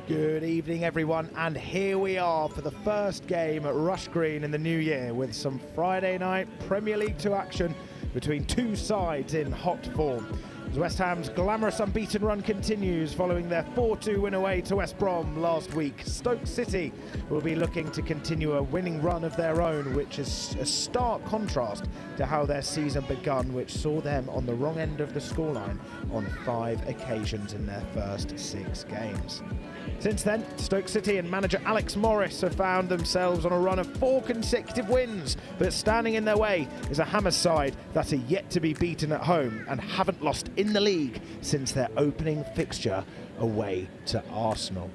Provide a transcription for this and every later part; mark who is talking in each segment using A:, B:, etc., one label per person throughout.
A: Good evening, everyone, and here we are for the first game at Rush Green in the new year with some Friday night Premier League 2 action between two sides in hot form. As West Ham's glamorous unbeaten run continues following their 4-2 win away to West Brom last week, Stoke City will be looking to continue a winning run of their own, which is a stark contrast to how their season begun, which saw them on the wrong end of the scoreline on 5 occasions in their first 6 games. Since then, Stoke City and manager Alex Morris have found themselves on a run of 4 consecutive wins, but standing in their way is a Hammers side that are yet to be beaten at home and haven't lost in the league since their opening fixture away to Arsenal.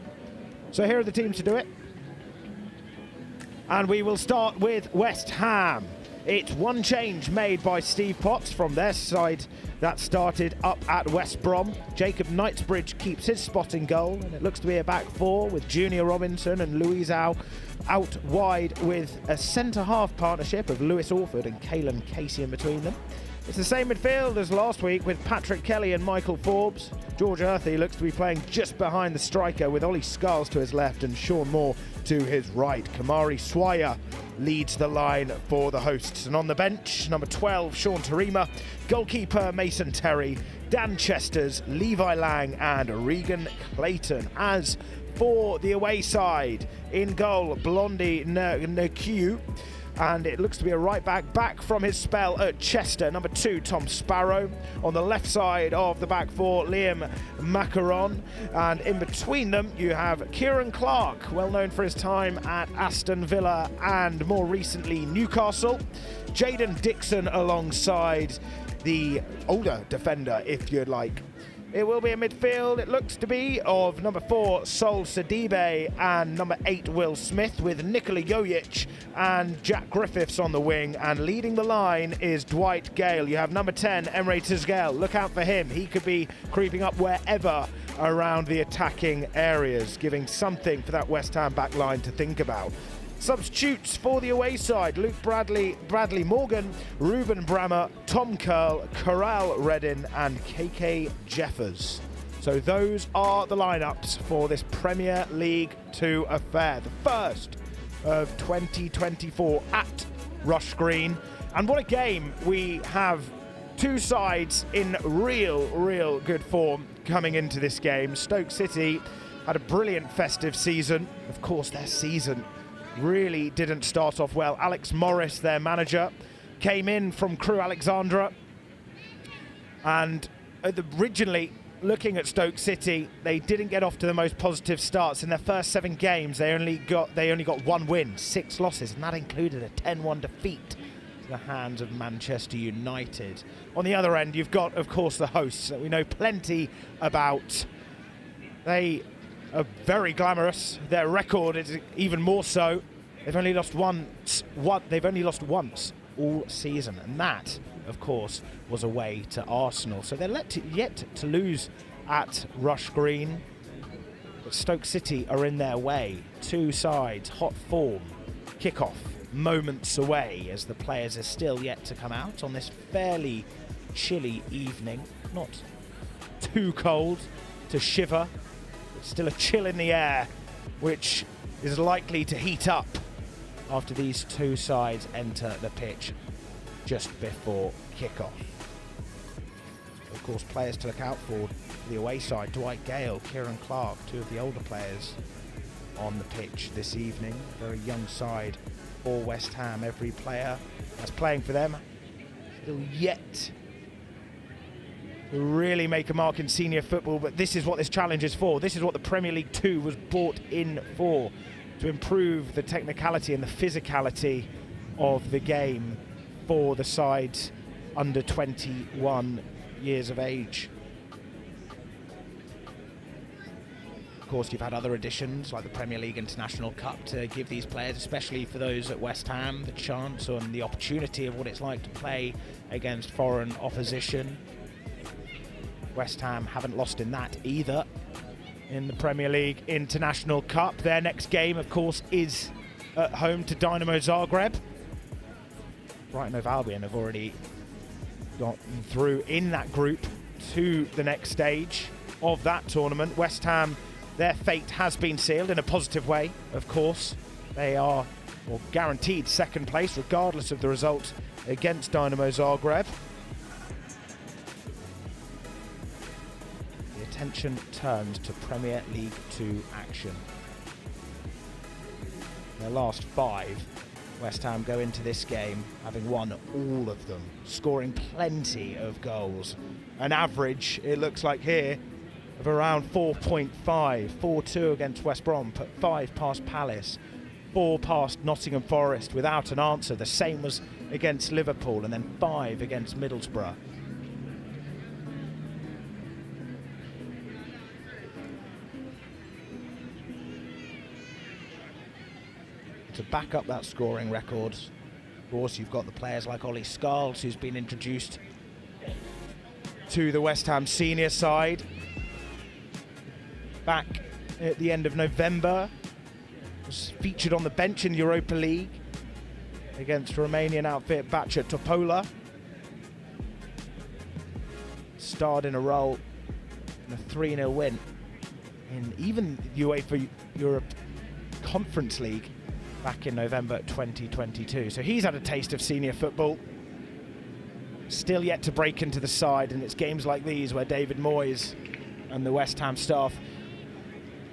A: So here are the teams to do it. And we will start with West Ham. It's one change made by Steve Potts from their side that started up at West Brom. Jacob Knightsbridge keeps his spot in goal, and it looks to be a back four with Junior Robinson and Louise Au out wide with a centre-half partnership of Lewis Orford and Caelan Casey in between them. It's the same midfield as last week with Patrick Kelly and Michael Forbes. George Earthy looks to be playing just behind the striker with Ollie Scarles to his left and Sean Moore to his right. Kamari Swire leads the line for the hosts. And on the bench, number 12, Sean Tarima, goalkeeper Mason Terry, Dan Chesters, Levi Lang and Regan Clayton. As for the away side, in goal, Blondie Nku. And it looks to be a right back from his spell at Chester, number 2, Tom Sparrow. On the left side of the back four, Liam Macaron. And in between them, you have Kieran Clark, well known for his time at Aston Villa and more recently Newcastle. Jaden Dixon alongside the older defender, if you'd like. It will be a midfield, it looks to be, of number 4, Sol Sidibe, and number 8, Will Smith, with Nikola Jojic and Jack Griffiths on the wing. And leading the line is Dwight Gale. You have number 10, Emre Tezgel. Look out for him. He could be creeping up wherever around the attacking areas, giving something for that West Ham back line to think about. Substitutes for the away side: Luke Bradley Morgan, Ruben Brammer, Tom Curl, Corral Reddin and KK Jeffers. So those are the lineups for this Premier League 2 affair, the first of 2024 at Rush Green. And what a game. We have two sides in real good form coming into this game. Stoke City had a brilliant festive season. Of course, their season really didn't start off well. Alex Morris, their manager, came in from Crewe Alexandra, and originally, looking at Stoke City, they didn't get off to the most positive starts. In their first 7 games, they only got 1 win, 6 losses, and that included a 10-1 defeat to the hands of Manchester United. On the other end, you've got, of course, the hosts that we know plenty about. They are very glamorous. Their record is even more so. They've only lost once all season, and that, of course, was away to Arsenal. So they're yet to lose at Rush Green. But Stoke City are in their way. Two sides, hot form, kick-off moments away as the players are still yet to come out on this fairly chilly evening. Not too cold to shiver. Still a chill in the air, which is likely to heat up after these two sides enter the pitch just before kickoff. Of course, players to look out for the away side: Dwight Gale, Kieran Clark, 2 of the older players on the pitch this evening. Very young side for West Ham. Every player that's playing for them still yet really make a mark in senior football, but this is what this challenge is for. This is what the Premier League 2 was brought in for, to improve the technicality and the physicality of the game for the sides under 21 years of age. Of course, you've had other additions like the Premier League International Cup to give these players, especially for those at West Ham, the chance and the opportunity of what it's like to play against foreign opposition. West Ham haven't lost in that either in the Premier League International Cup. Their next game, of course, is at home to Dynamo Zagreb. Brighton Hove Albion have already gotten through in that group to the next stage of that tournament. West Ham their fate has been sealed in a positive way, of course. They are guaranteed second place regardless of the result against Dynamo Zagreb. The attention turns to Premier League 2 action. Their last 5, West Ham go into this game having won all of them, scoring plenty of goals. An average, it looks like here, of around 4.5, 4-2 against West Brom, put 5 past Palace, 4 past Nottingham Forest without an answer. The same was against Liverpool, and then 5 against Middlesbrough. To back up that scoring record, of course, you've got the players like Ollie Scholes, who's been introduced to the West Ham senior side back at the end of November. Was featured on the bench in Europa League against Romanian outfit Bacea Topola. Starred in a role in a 3-0 win in even UEFA Europe Conference League back in November 2022. So he's had a taste of senior football. Still yet to break into the side, and it's games like these where David Moyes and the West Ham staff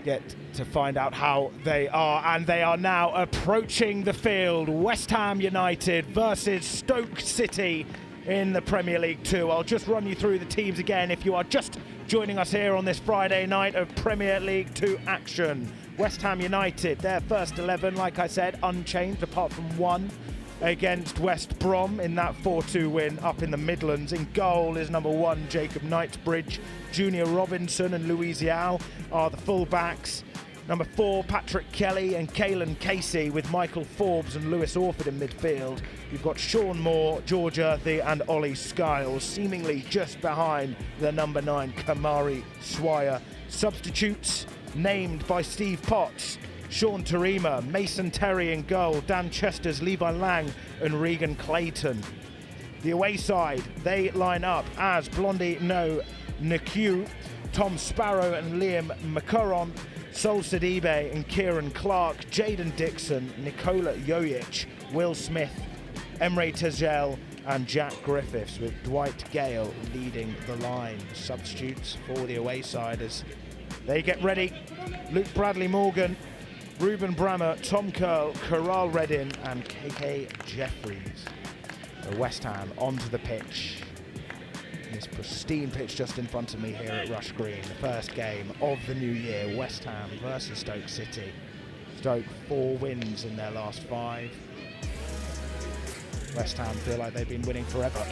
A: get to find out how they are, and they are now approaching the field. West Ham United versus Stoke City in the Premier League 2. I'll just run you through the teams again if you are just joining us here on this Friday night of Premier League 2 action. West Ham United, their first 11, like I said, unchanged apart from one against West Brom in that 4-2 win up in the Midlands. In goal is number 1, Jacob Knightsbridge. Junior Robinson and Louis Yao are the full-backs. Number 4, Patrick Kelly and Caelan Casey, with Michael Forbes and Lewis Orford in midfield. You've got Sean Moore, George Earthy and Ollie Skiles, seemingly just behind the number 9, Kamari Swire. Substitutes named by Steve Potts: Sean Tarima, Mason Terry in goal, Dan Chesters, Levi Lang and Regan Clayton. The away side, they line up as Blondie No Naku, Tom Sparrow and Liam McCurron, Sol Sidibe and Kieran Clark, Jaden Dixon, Nikola Jojic, Will Smith, Emre Tezgel and Jack Griffiths, with Dwight Gale leading the line. Substitutes for the away side as they get ready: Luke Bradley Morgan, Ruben Brammer, Tom Curl, Corral Reddin and KK Jeffries. So West Ham onto the pitch. This pristine pitch just in front of me here at Rush Green. The first game of the new year, West Ham versus Stoke City. Stoke 4 wins in their last 5. West Ham feel like they've been winning forever.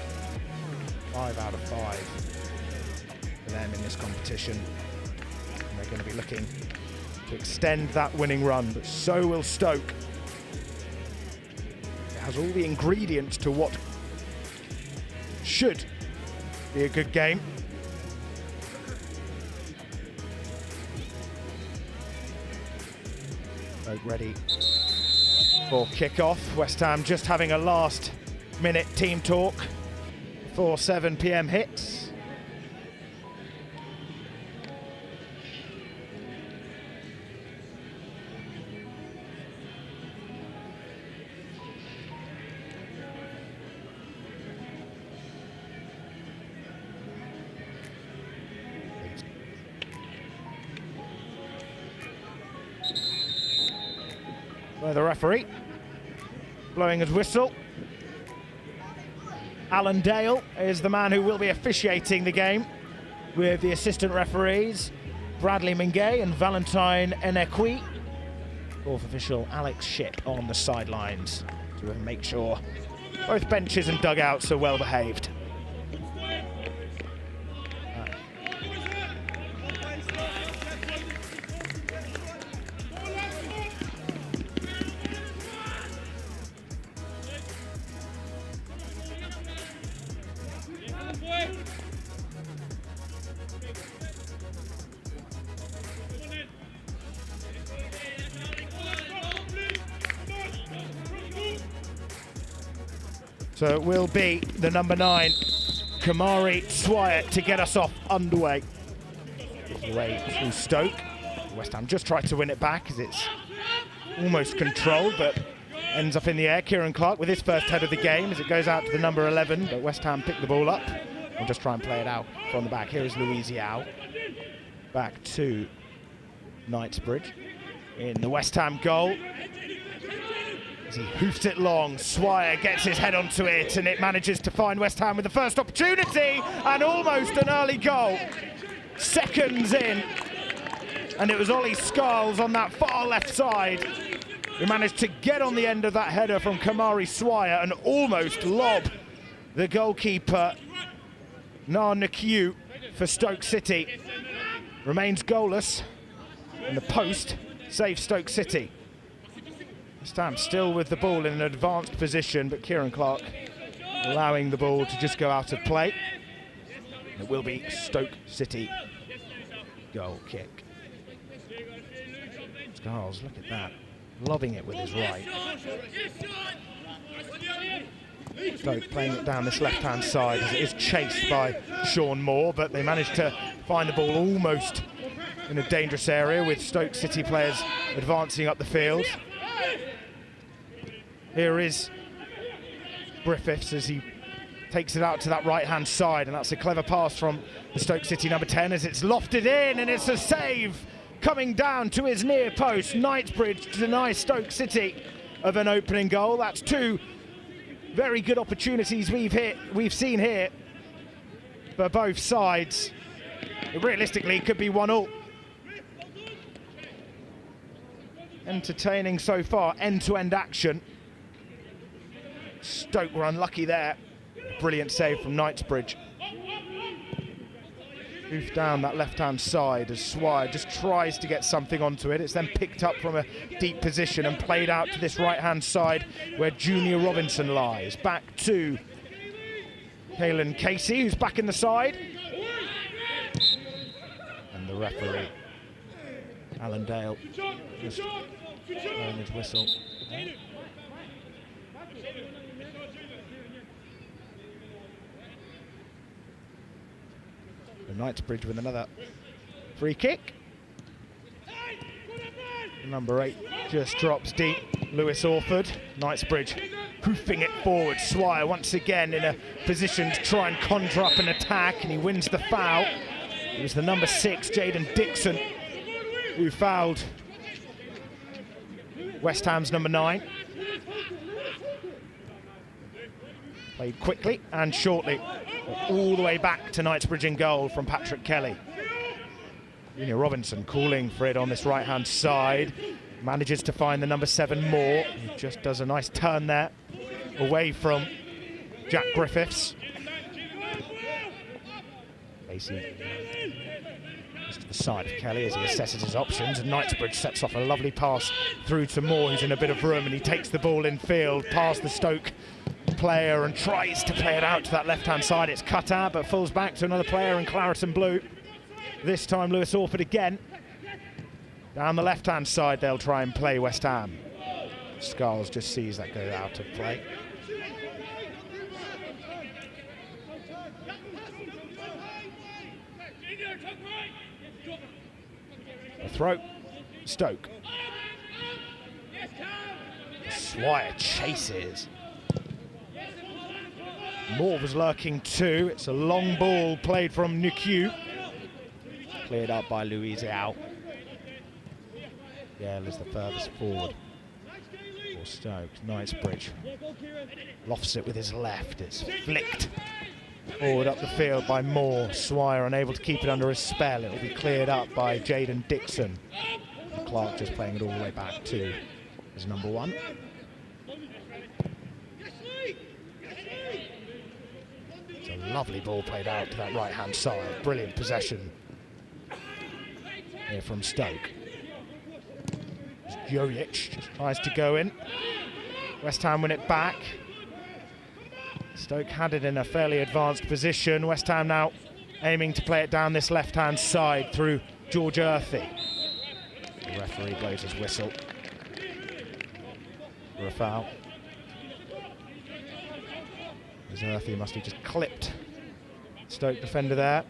A: 5 out of 5 for them in this competition. And they're going to be looking to extend that winning run, but so will Stoke. It has all the ingredients to what should be a good game. Stoke ready for kick-off. West Ham just having a last-minute team talk before 7 p.m. hits. By the referee, blowing his whistle. Alan Dale is the man who will be officiating the game, with the assistant referees Bradley Mingay and Valentine Enekwi. Fourth official Alex Shipp on the sidelines to make sure both benches and dugouts are well behaved. So it will be the number 9, Kamari Swire, to get us off underway. Away through Stoke. West Ham just tried to win it back as it's almost controlled, but ends up in the air. Kieran Clark with his first head of the game as it goes out to the number 11, but West Ham pick the ball up and just try and play it out from the back. Here is Louise Yao. Back to Knightsbridge in the West Ham goal. As he hoofs it long, Swire gets his head onto it and it manages to find West Ham with the first opportunity and almost an early goal. Seconds in, and it was Ollie Scarles on that far left side who managed to get on the end of that header from Kamari Swire and almost lob the goalkeeper Na Nkyu for Stoke City. Remains goalless, and the post saves Stoke City. West Ham still with the ball in an advanced position, but Kieran Clark allowing the ball to just go out of play. It will be Stoke City goal kick. Scarles, look at that, lobbing it with his right. Stoke playing it down this left-hand side as it is chased by Sean Moore, but they managed to find the ball almost in a dangerous area with Stoke City players advancing up the field. Here is Griffiths as he takes it out to that right-hand side, and that's a clever pass from the Stoke City number 10 as it's lofted in, and it's a save coming down to his near post. Knightsbridge denies Stoke City of an opening goal. That's two very good opportunities we've seen here for both sides. Realistically, it could be 1-1. Entertaining so far, end-to-end action. Stoke were unlucky there. Brilliant save from Knightsbridge. Moved down that left-hand side as Swire just tries to get something onto it. It's then picked up from a deep position and played out to this right-hand side where Junior Robinson lies. Back to Caelan Casey, who's back in the side. And the referee, Alan Dale, just blowing his whistle. Knightsbridge with another free kick. Number 8 just drops deep. Lewis Orford. Knightsbridge hoofing it forward. Swire once again in a position to try and conjure up an attack, and he wins the foul. It was the number 6, Jaden Dixon, who fouled West Ham's number 9. Played quickly and shortly, all the way back to Knightsbridge in goal from Patrick Kelly. Junior Robinson calling for it on this right-hand side. Manages to find the number 7 Moore. He just does a nice turn there, away from Jack Griffiths. Casey just to the side of Kelly as he assesses his options, and Knightsbridge sets off a lovely pass through to Moore, who's in a bit of room, and he takes the ball in field past the Stoke player and tries to play it out to that left-hand side. It's cut out, but falls back to another player in claret and blue. This time Lewis Orford again. Down the left-hand side they'll try and play West Ham. Scarles just sees that go out of play. A throw, Stoke. Swire chases. Moore was lurking too. It's a long ball played from Nkyu. Cleared up by Louise Yao. Yale is the furthest forward for Stoke. Knightsbridge lofts it with his left. It's flicked forward up the field by Moore. Swire unable to keep it under his spell. It will be cleared up by Jaden Dixon. And Clark just playing it all the way back to his number 1. It's a lovely ball played out to that right-hand side. Brilliant possession here from Stoke. Jojic just tries to go in. West Ham win it back. Stoke had it in a fairly advanced position. West Ham now aiming to play it down this left-hand side through George Earthy. The referee blows his whistle for a foul. As Earthy must have just clipped Stoke defender there.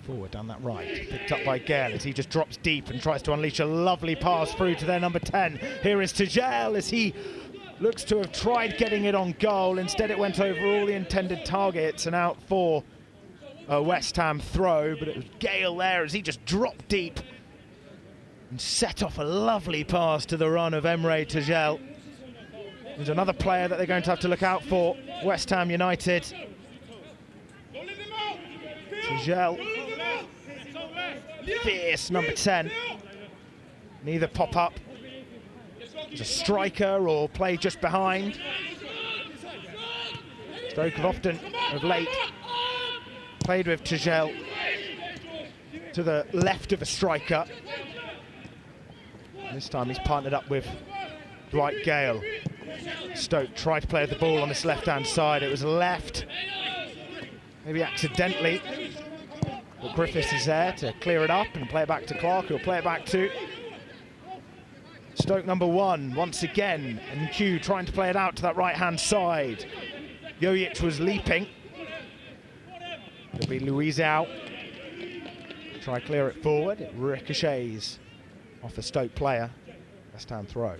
A: Forward down that right, picked up by Gale as he just drops deep and tries to unleash a lovely pass through to their number 10. Here is Tagel as he looks to have tried getting it on goal. Instead it went over all the intended targets and out for a West Ham throw, but it was Gale there as he just dropped deep and set off a lovely pass to the run of Emre Tagel. There's another player that they're going to have to look out for, West Ham United. Tagel, fierce number 10. Neither pop up as a striker or play just behind. Stoke have often, of late, played with Tagel to the left of a striker. This time he's partnered up with Dwight Gale. Stoke tried to play the ball on this left-hand side. It was left, maybe accidentally. But Griffiths is there to clear it up and play it back to Clark, who'll play it back to Stoke number 1 once again. And Q trying to play it out to that right-hand side. Jojic was leaping. It'll be Luizao. Try clear it forward. It ricochets off the Stoke player. West Ham throw.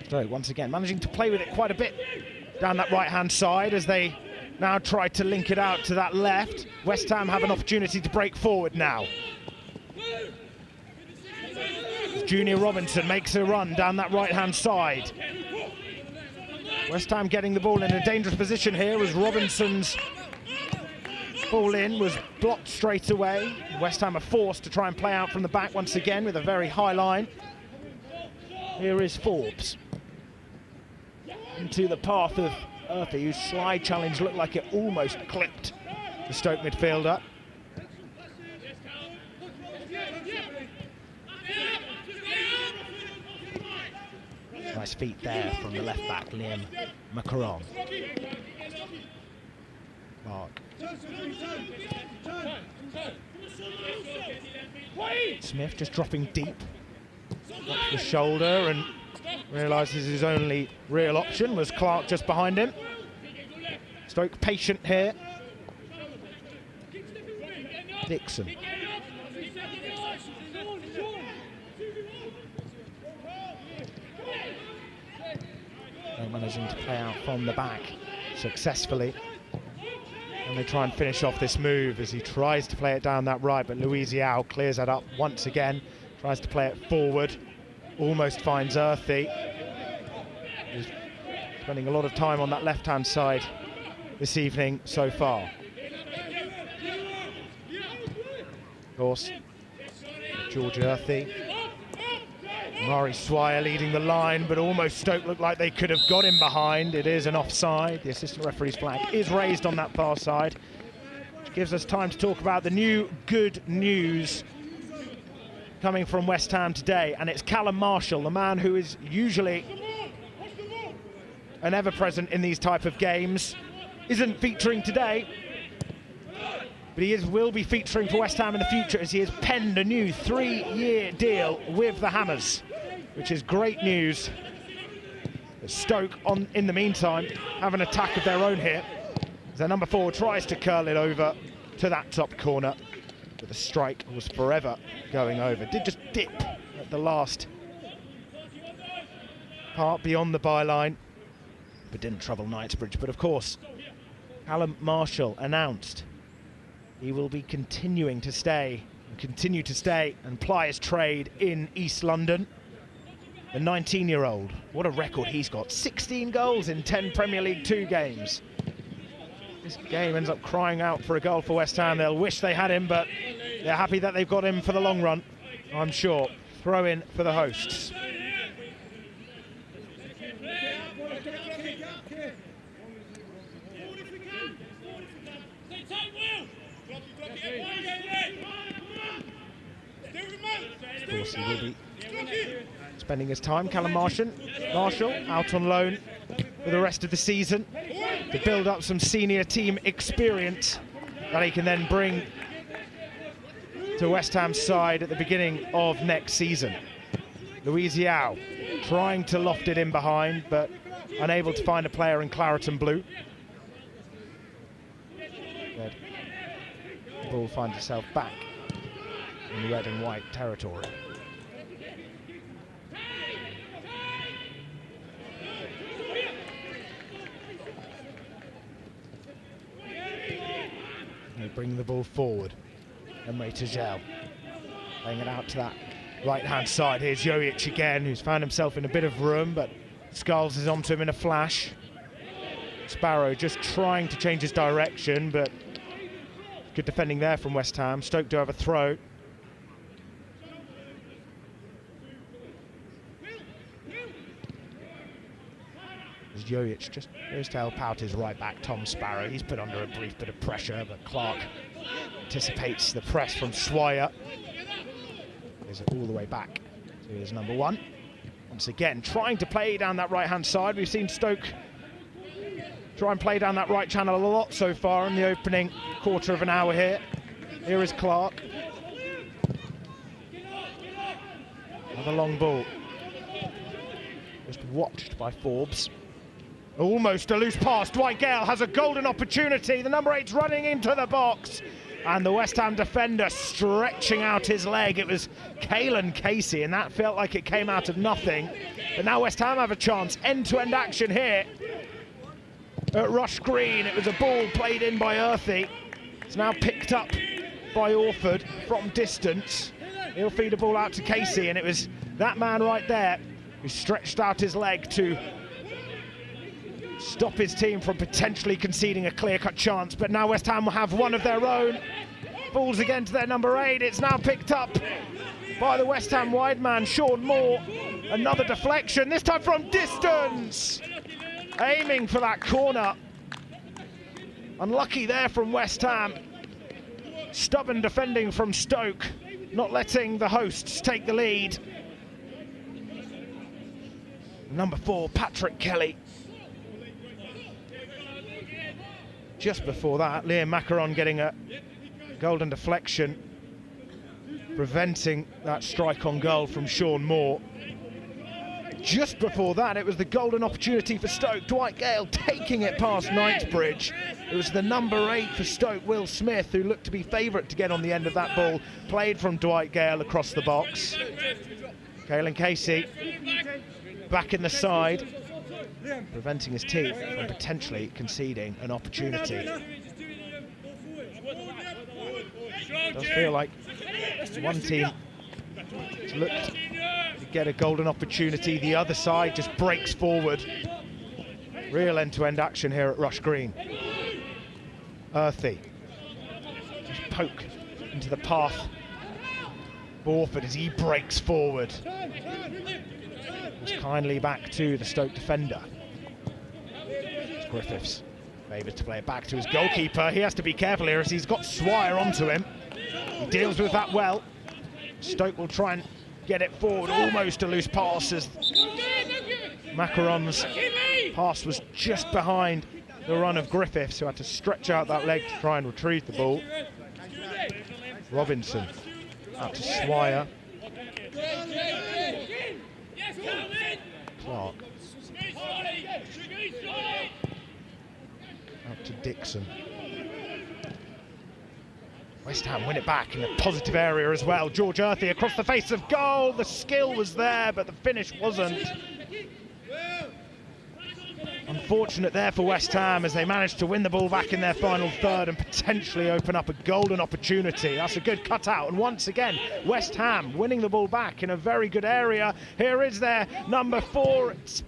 A: Stoke once again managing to play with it quite a bit down that right-hand side as they now try to link it out to that left. West Ham have an opportunity to break forward now. Junior Robinson makes a run down that right-hand side. West Ham getting the ball in a dangerous position here as Robinson's ball in was blocked straight away. West Ham are forced to try and play out from the back once again with a very high line. Here is Forbes. Into the path of Earthy, whose slide challenge looked like it almost clipped the Stoke midfielder. Nice feet there from the left back, Liam Macaron. Mark. Smith just dropping deep off the shoulder and realises his only real option was Clark just behind him. Stoke patient here. Dixon. Managing to play out from the back successfully. And they try and finish off this move as he tries to play it down that right, but Luizao clears that up once again, tries to play it forward, almost finds Earthy. He's spending a lot of time on that left-hand side this evening so far. Of course, George Earthy. Mari Swire leading the line, but almost Stoke looked like they could have got him behind. It is an offside. The assistant referee's flag is raised on that far side, which gives us time to talk about the new good news coming from West Ham today, and it's Callum Marshall, the man who is usually an ever-present in these type of games, isn't featuring today, but he will be featuring for West Ham in the future as he has penned a new 3-year deal with the Hammers, which is great news. Stoke, in the meantime, have an attack of their own here. As their number 4 tries to curl it over to that top corner, but the strike was forever going over. Did just dip at the last part beyond the byline, but didn't trouble Knightsbridge. But of course, Callum Marshall announced he will be continue to stay and ply his trade in East London. The 19-year-old, what a record he's got. 16 goals in 10 Premier League 2 games. This game ends up crying out for a goal for West Ham. They'll wish they had him, but they're happy that they've got him for the long run, I'm sure. Throw in for the hosts. Of course, he will be spending his time, Callum Marshall out on loan for the rest of the season to build up some senior team experience that he can then bring to West Ham's side at the beginning of next season. Louise Yao trying to loft it in behind, but unable to find a player in claret and blue. The ball finds itself back in red and white territory. They bring the ball forward. Emre Tagel laying it out to that right-hand side. Here's Jojic again, who's found himself in a bit of room, but Skulls is onto him in a flash. Sparrow just trying to change his direction, but good defending there from West Ham. Stoke do have a throw. As Jojic just goes to help out his right back, Tom Sparrow. He's put under a brief bit of pressure, but Clark anticipates the press from Swire. Is it all the way back to his number one. Once again, trying to play down that right-hand side. We've seen Stoke try and play down that right channel a lot so far in the opening quarter of an hour here. Here is Clark. Another long ball. Just watched by Forbes. Almost a loose pass. Dwight Gale has a golden opportunity. The number 8's running into the box. And the West Ham defender stretching out his leg. It was Caelan Casey, and that felt like it came out of nothing. But now West Ham have a chance. End-to-end action here at Rush Green. It was a ball played in by Earthy. It's now picked up by Orford from distance. He'll feed a ball out to Casey, and it was that man right there who stretched out his leg to stop his team from potentially conceding a clear-cut chance. But now West Ham will have one of their own. Balls again to their number 8. It's now picked up by the West Ham wide man, Sean Moore. Another deflection, this time from distance. Aiming for that corner. Unlucky there from West Ham. Stubborn defending from Stoke, not letting the hosts take the lead. Number 4, Patrick Kelly. Just before that, Liam Macaron getting a golden deflection, preventing that strike on goal from Sean Moore. Just before that, it was the golden opportunity for Stoke. Dwight Gale taking it past Knightsbridge. It was the number 8 for Stoke, Will Smith, who looked to be favourite to get on the end of that ball. Played from Dwight Gale across the box. Caelan Casey back in the side, preventing his team from potentially conceding an opportunity. It does feel like one team looked to get a golden opportunity, the other side just breaks forward. Real end-to-end action here at Rush Green. Earthy just poke into the path. Orford as he breaks forward. It's kindly back to the Stoke defender. It's Griffiths favours to play it back to his goalkeeper. He has to be careful here as he's got Swire onto him. He deals with that well. Stoke will try and get it forward. Almost a loose pass as Macaron's pass was just behind the run of Griffiths, who had to stretch out that leg to try and retrieve the ball. Robinson out to Swire. Clark out to Dixon. West Ham win it back in a positive area as well. George Earthy across the face of goal. The skill was there, but the finish wasn't. Unfortunate there for West Ham as they managed to win the ball back in their final third and potentially open up a golden opportunity. That's a good cutout, and once again West Ham winning the ball back in a very good area. Here is their number 4. It's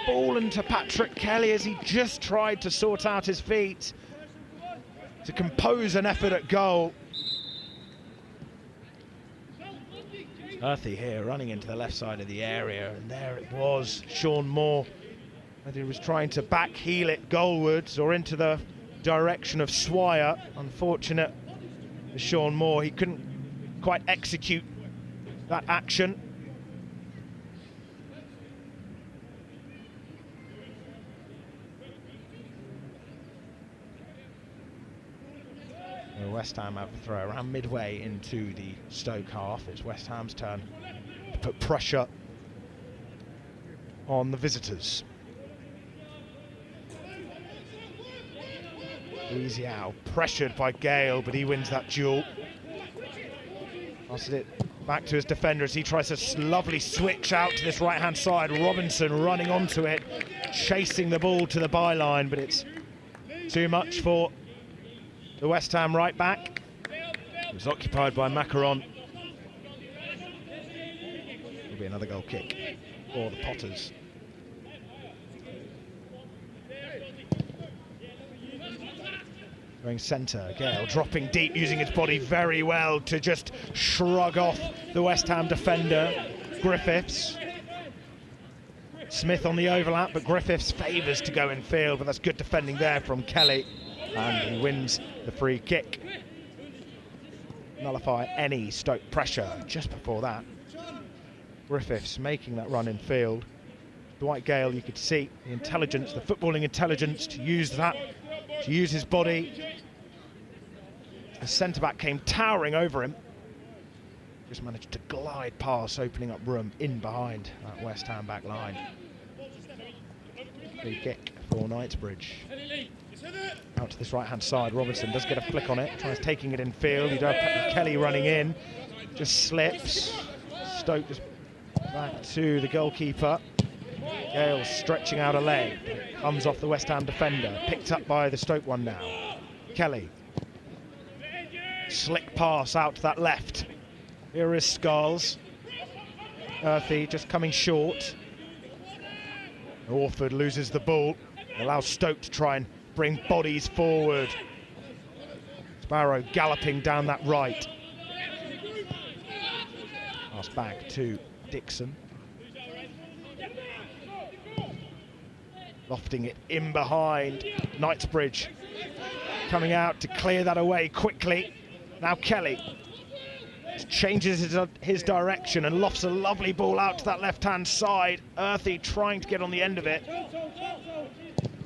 A: fallen to Patrick Kelly as he just tried to sort out his feet to compose an effort at goal. Earthy here running into the left side of the area, and there it was, Sean Moore. Whether he was trying to back heel it goalwards or into the direction of Swire. Unfortunate for Sean Moore, he couldn't quite execute that action. West Ham have a throw around midway into the Stoke half. It's West Ham's turn to put pressure on the visitors. Easy-Ow, pressured by Gale, but he wins that duel. Passes it back to his defender as he tries a lovely switch out to this right-hand side. Robinson running onto it, chasing the ball to the byline, but it's too much for the West Ham right back. It was occupied by Macaron. Will be another goal kick for the Potters. Going centre, Gale dropping deep, using his body very well to just shrug off the West Ham defender, Griffiths. Smith on the overlap, but Griffiths favours to go in field, but that's good defending there from Kelly, and he wins the free kick. Nullify any Stoke pressure. Just before that, Griffiths making that run in field. Dwight Gale, you could see the intelligence, the footballing intelligence to use that, to use his body. The centre-back came towering over him. Just managed to glide past, opening up room in behind that West Ham back line. Free kick for Knightsbridge. Out to this right-hand side, Robinson does get a flick on it, tries taking it in field. You don't have Kelly running in, just slips. Stoke just back to the goalkeeper. Gale stretching out a leg, comes off the West Ham defender, picked up by the Stoke one now. Kelly. Slick pass out to that left. Here is Skulls. Earthy just coming short. Orford loses the ball, allows Stoke to try and bring bodies forward. Sparrow galloping down that right. Pass back to Dixon. Lofting it in behind. Knightsbridge coming out to clear that away quickly. Now Kelly changes his direction and lofts a lovely ball out to that left-hand side. Earthy trying to get on the end of it.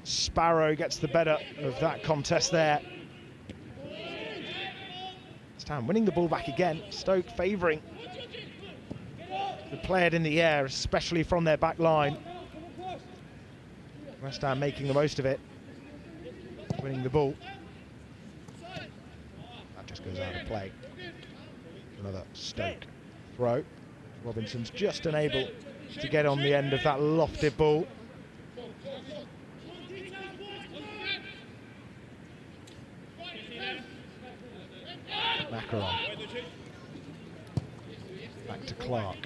A: Sparrow gets the better of that contest there. Stan winning the ball back again. Stoke favouring to play it in the air, especially from their back line. West Ham making the most of it, winning the ball. That just goes out of play. Another Stoke throw. Robinson's just unable to get on the end of that lofted ball. Macaron. Back to Clark.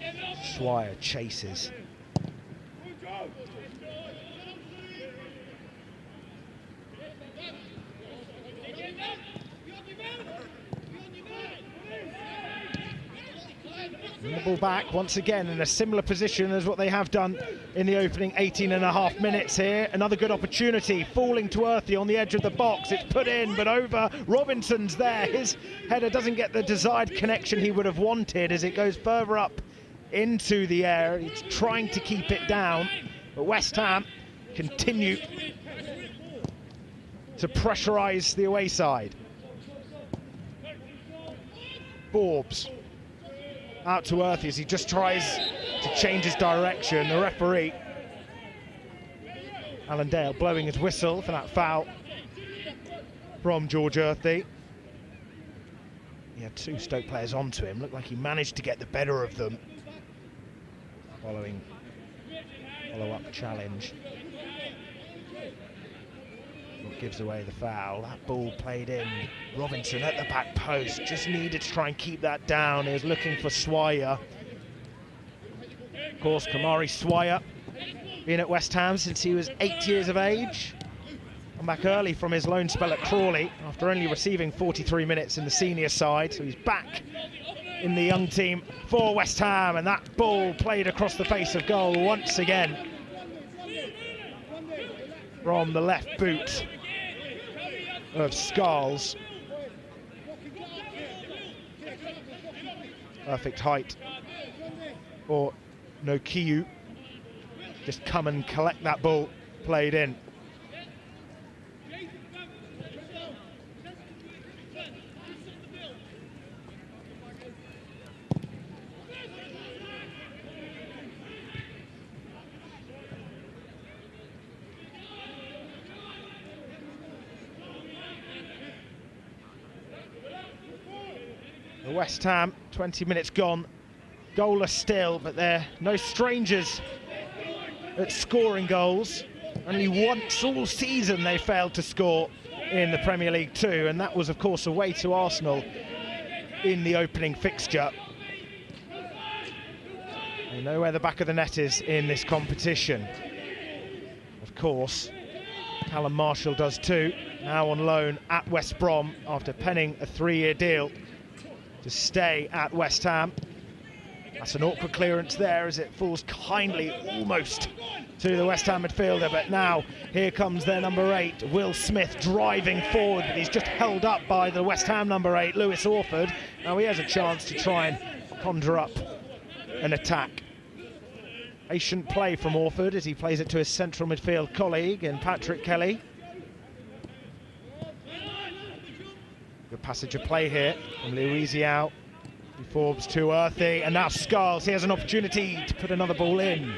A: Swire chases. And the ball back once again in a similar position as what they have done in the opening 18.5 minutes here. Another good opportunity, falling to Earthy on the edge of the box. It's put in, but over. Robinson's there. His header doesn't get the desired connection he would have wanted as it goes further up into the air. He's trying to keep it down, but West Ham continue to pressurise the away side. Forbes out to Earthy as he just tries to change his direction. The referee, Alan Dale, blowing his whistle for that foul from George Earthy. He had two Stoke players onto him. Looked like he managed to get the better of them. Following follow-up challenge. What gives away the foul? That ball played in. Robinson at the back post, just needed to try and keep that down. He was looking for Swire. Of course, Kamari Swire, been at West Ham since he was 8 years of age. Come back early from his loan spell at Crawley after only receiving 43 minutes in the senior side. So he's back in the young team for West Ham, and that ball played across the face of goal once again from the left boot of Skulls. Perfect height for Nokiyu. Just come and collect that ball, played in. The West Ham, 20 minutes gone, goalless still, but they're no strangers at scoring goals. Only once all season they failed to score in the Premier League 2, and that was of course away to Arsenal in the opening fixture. They know where the back of the net is in this competition. Of course, Callum Marshall does too, now on loan at West Brom after penning a 3-year deal to stay at West Ham. That's an awkward clearance there as it falls kindly almost to the West Ham midfielder, but now here comes their number 8, Will Smith, driving forward, but he's just held up by the West Ham number 8, Lewis Orford. Now he has a chance to try and conjure up an attack. Patient play from Orford as he plays it to his central midfield colleague in Patrick Kelly. Good passage of play here from Louisiao. Forbes too earthy, and now Scarles. He has an opportunity to put another ball in.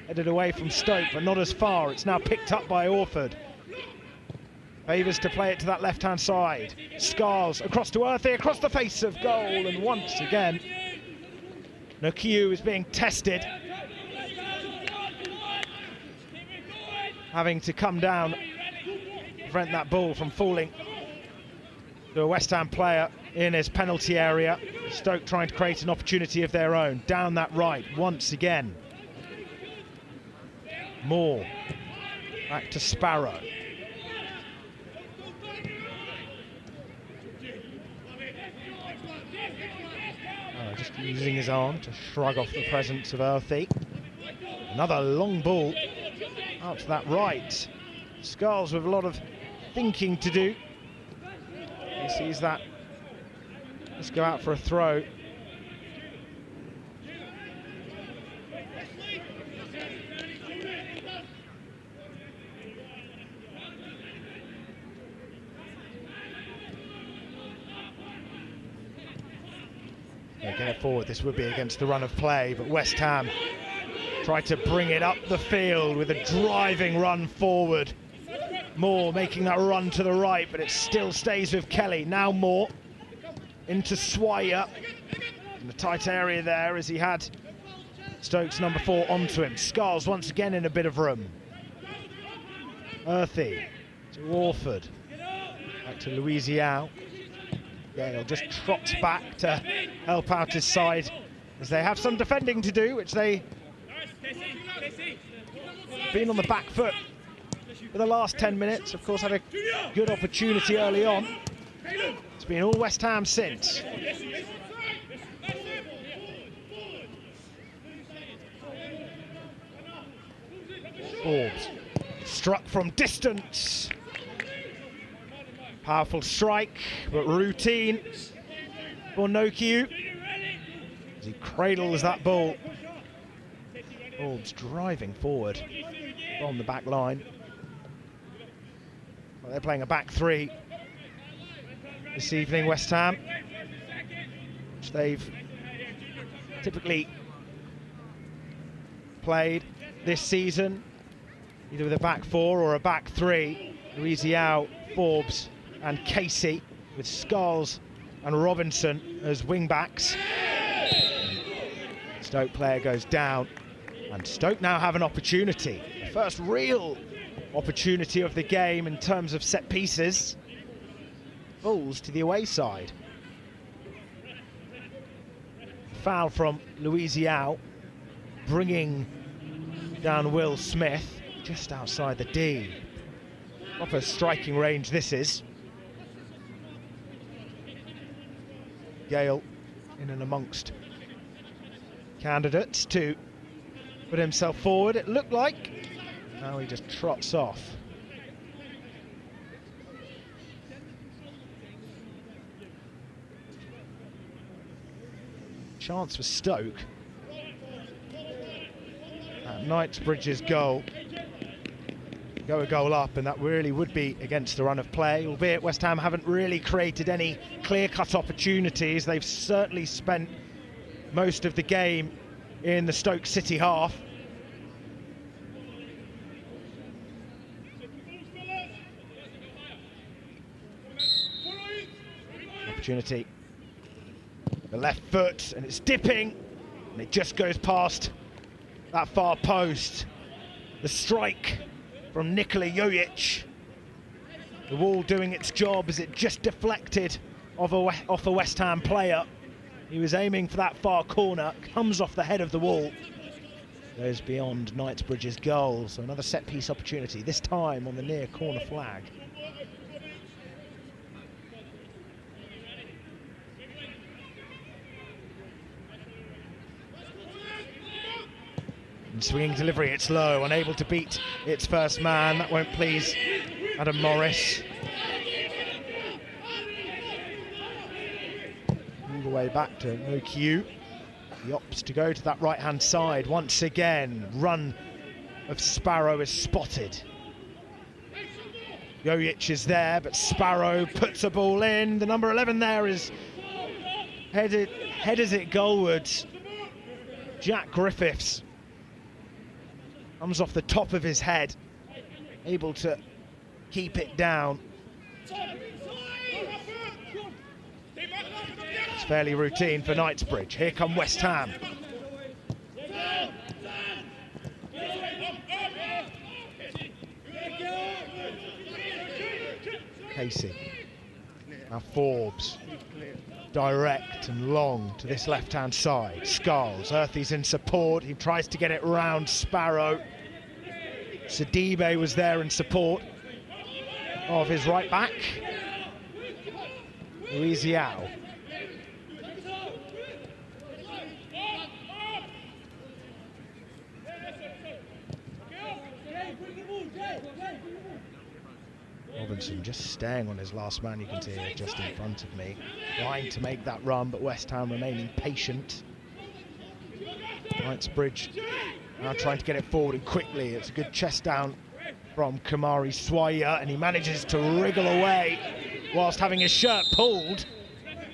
A: Headed away from Stoke, but not as far. It's now picked up by Orford. Favours to play it to that left-hand side. Scarles across to Earthy, across the face of goal, and once again, Nokiu is being tested. Having to come down, prevent that ball from falling to a West Ham player in his penalty area. Stoke trying to create an opportunity of their own. Down that right, once again. Moore, back to Sparrow. Just using his arm to shrug off the presence of Earthy. Another long ball out to that right. Scarles with a lot of thinking to do. He sees that. Let's go out for a throw. Get it forward. This would be against the run of play, but West Ham tried to bring it up the field with a driving run forward. Moore making that run to the right, but it still stays with Kelly. Now Moore into Swire in the tight area there as he had Stoke's number 4 onto him. Scarles once again in a bit of room. Earthy to Orford, back to Louisiao. Gale just trots back to help out his side as they have some defending to do, which they been on the back foot for the last 10 minutes. Of course, had a good opportunity early on. It's been all West Ham since. Forbes struck from distance. Powerful strike, but routine for Nokiu as he cradles that ball. Forbes driving forward from the back line. Well, they're playing a back 3 this evening, West Ham, which they've typically played this season, either with a back 4 or a back 3. Louisiao, Forbes and Casey, with Scarles and Robinson as wing-backs. Stoke player goes down, and Stoke now have an opportunity. The first real opportunity of the game in terms of set pieces. Falls to the away side. Foul from Louisiao, bringing down Will Smith just outside the D. Proper striking range this is. Gale in and amongst candidates to put himself forward, it looked like. Now he just trots off. Chance for Stoke. Knightsbridge's goal. Go a goal up, and that really would be against the run of play, albeit West Ham haven't really created any clear-cut opportunities. They've certainly spent most of the game in the Stoke City half. Opportunity The left foot, and it's dipping, and it just goes past that far post. The strike from Nikola Jojic. The wall doing its job as it just deflected off a West Ham player. He was aiming for that far corner, comes off the head of the wall. Goes beyond Knightsbridge's goal, so another set-piece opportunity, this time on the near corner flag. And swinging delivery, it's low, unable to beat its first man. That won't please Adam Morris. All the way back to Mokiu. He opts to go to that right-hand side once again. Run of Sparrow is spotted. Jojic is there, but Sparrow puts a ball in. The number 11 there is headers it goalwards. Jack Griffiths comes off the top of his head, able to keep it down. It's fairly routine for Knightsbridge. Here come West Ham. Casey. Now Forbes. Direct and long to this left-hand side. Skulls. Earthy's in support. He tries to get it round Sparrow. Sidibe was there in support of his right back. Louisiao. Robinson just staying on his last man, you can see it just in front of me. Trying to make that run, but West Ham remaining patient. Knightsbridge now trying to get it forward and quickly. It's a good chest down from Kamari Swaya, and he manages to wriggle away whilst having his shirt pulled.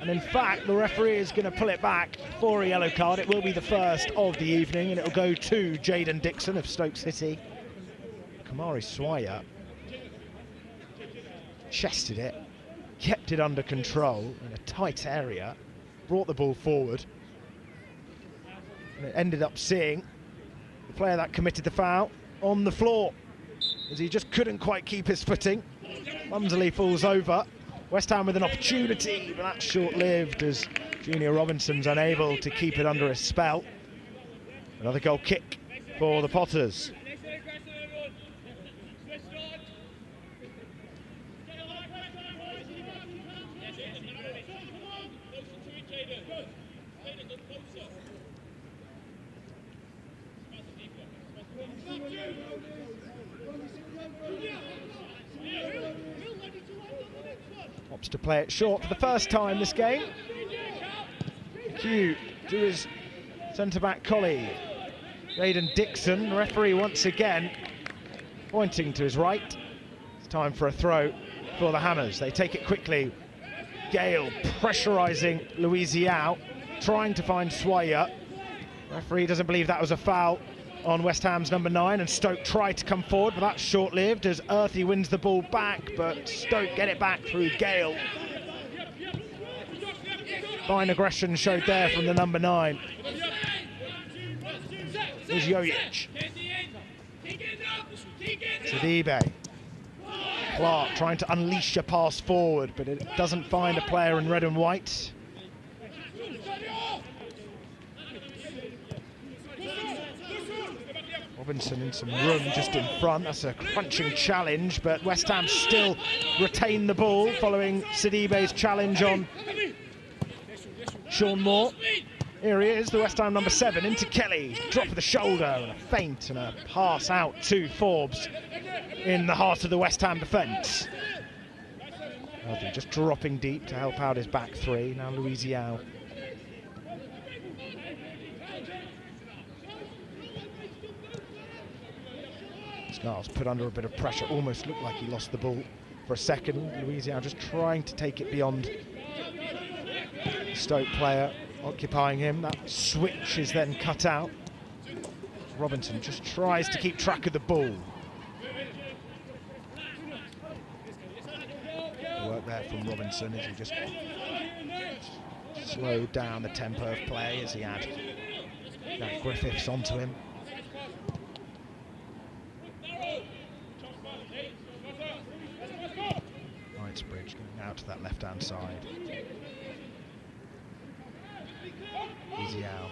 A: And in fact, the referee is going to pull it back for a yellow card. It will be the first of the evening, and it will go to Jaden Dixon of Stoke City. Kamari Swaya chested it, kept it under control in a tight area, brought the ball forward, and it ended up seeing the player that committed the foul on the floor, as he just couldn't quite keep his footing. Clumsily falls over. West Ham with an opportunity, but that's short-lived as Junior Robinson's unable to keep it under his spell. Another goal kick for the Potters. Opts to play it short for the first time this game. Cue to his centre-back colleague, Jaden Dixon. The referee once again pointing to his right. It's time for a throw for the Hammers. They take it quickly. Gale pressurising Louisiao, trying to find Swaya. Referee doesn't believe that was a foul on West Ham's number 9, and Stoke tried to come forward, but that's short-lived as Earthy wins the ball back, but Stoke get it back through Gale. Fine aggression showed there from the number 9. Here's Jojic. Sidibe. Clark trying to unleash a pass forward, but it doesn't find a player in red and white. Robinson in some room just in front. That's a crunching challenge, but West Ham still retain the ball following Sidibe's challenge on Sean Moore. Here he is, the West Ham number 7, into Kelly. Drop of the shoulder, and a feint and a pass out to Forbes in the heart of the West Ham defence. Just dropping deep to help out his back three. Now Louisiao. Scarles put under a bit of pressure, almost looked like he lost the ball for a second. Louisiao just trying to take it beyond the Stoke player, occupying him. That switch is then cut out. Robinson just tries to keep track of the ball. Work there from Robinson as he just slowed down the tempo of play as he had Jack Griffiths onto him. Knightsbridge going out to that left-hand side. Easy out.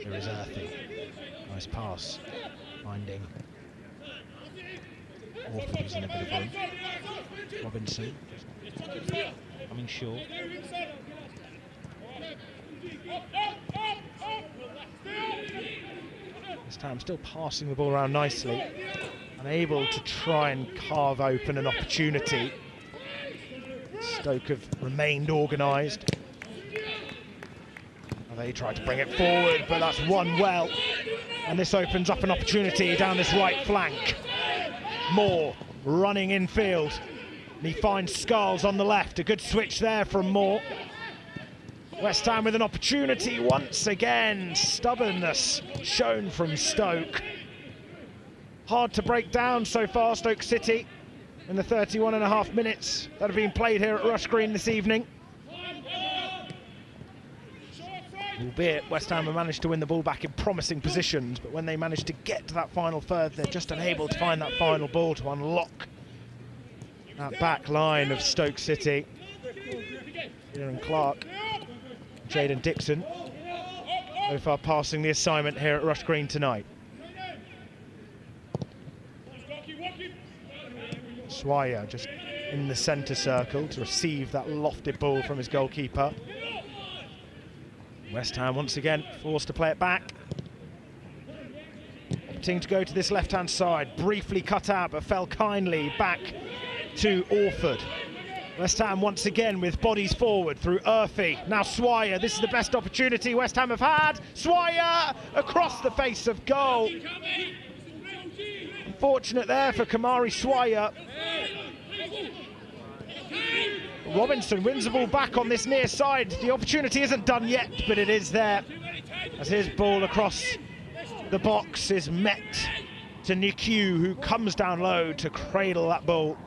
A: There is Earthy. Nice pass. Finding Orford was in a bit of room. Robinson coming short. This time still passing the ball around nicely, unable to try and carve open an opportunity. Stoke have remained organised. They tried to bring it forward, but that's won well. And this opens up an opportunity down this right flank. Moore running infield. And he finds Scarles on the left. A good switch there from Moore. West Ham with an opportunity once again. Stubbornness shown from Stoke. Hard to break down so far, Stoke City, in the 31.5 minutes that have been played here at Rush Green this evening. Albeit West Ham have managed to win the ball back in promising positions, but when they manage to get to that final third, they're just unable to find that final ball to unlock that back line of Stoke City. Aaron Clark, Jaden Dixon, so far passing the assignment here at Rush Green tonight. Swire just in the centre circle to receive that lofted ball from his goalkeeper. West Ham once again forced to play it back. Opting to go to this left-hand side, briefly cut out but fell kindly back to Orford. West Ham once again with bodies forward through Earthy. Now Swire, this is the best opportunity West Ham have had. Swire across the face of goal. Unfortunate there for Kamari Swire. Robinson wins the ball back on this near side. The opportunity isn't done yet, but it is there. As his ball across the box is met to Nikiu, who comes down low to cradle that ball.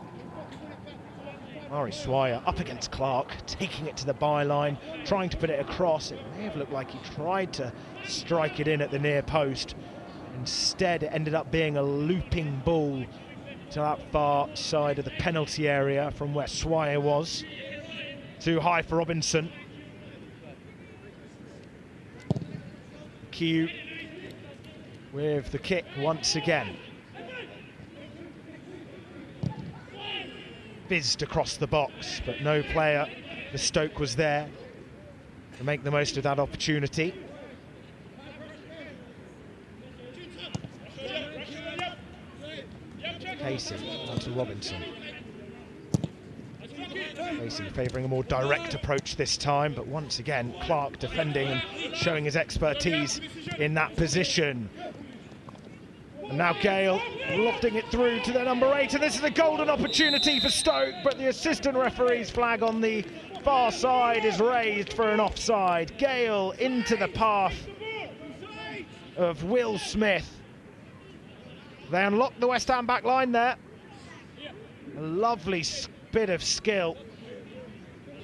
A: Kamari Swire up against Clark, taking it to the byline, trying to put it across. It may have looked like he tried to strike it in at the near post. Instead, it ended up being a looping ball to that far side of the penalty area from where Swire was. Too high for Robinson. Q with the kick once again. Fizzed across the box, but no player for Stoke was there to make the most of that opportunity. Casey onto Robinson. Casey favouring a more direct approach this time, but once again Clark defending and showing his expertise in that position. And now Gale lofting it through to their number 8, and this is a golden opportunity for Stoke, but the assistant referee's flag on the far side is raised for an offside. Gale into the path of Will Smith. They unlock the West Ham back line there. A lovely bit of skill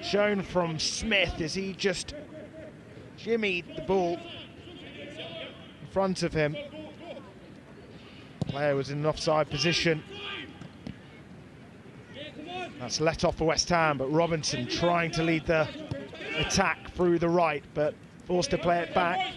A: shown from Smith as he just jimmied the ball in front of him. The player was in an offside position. That's let off for West Ham, but Robinson trying to lead the attack through the right, but forced to play it back.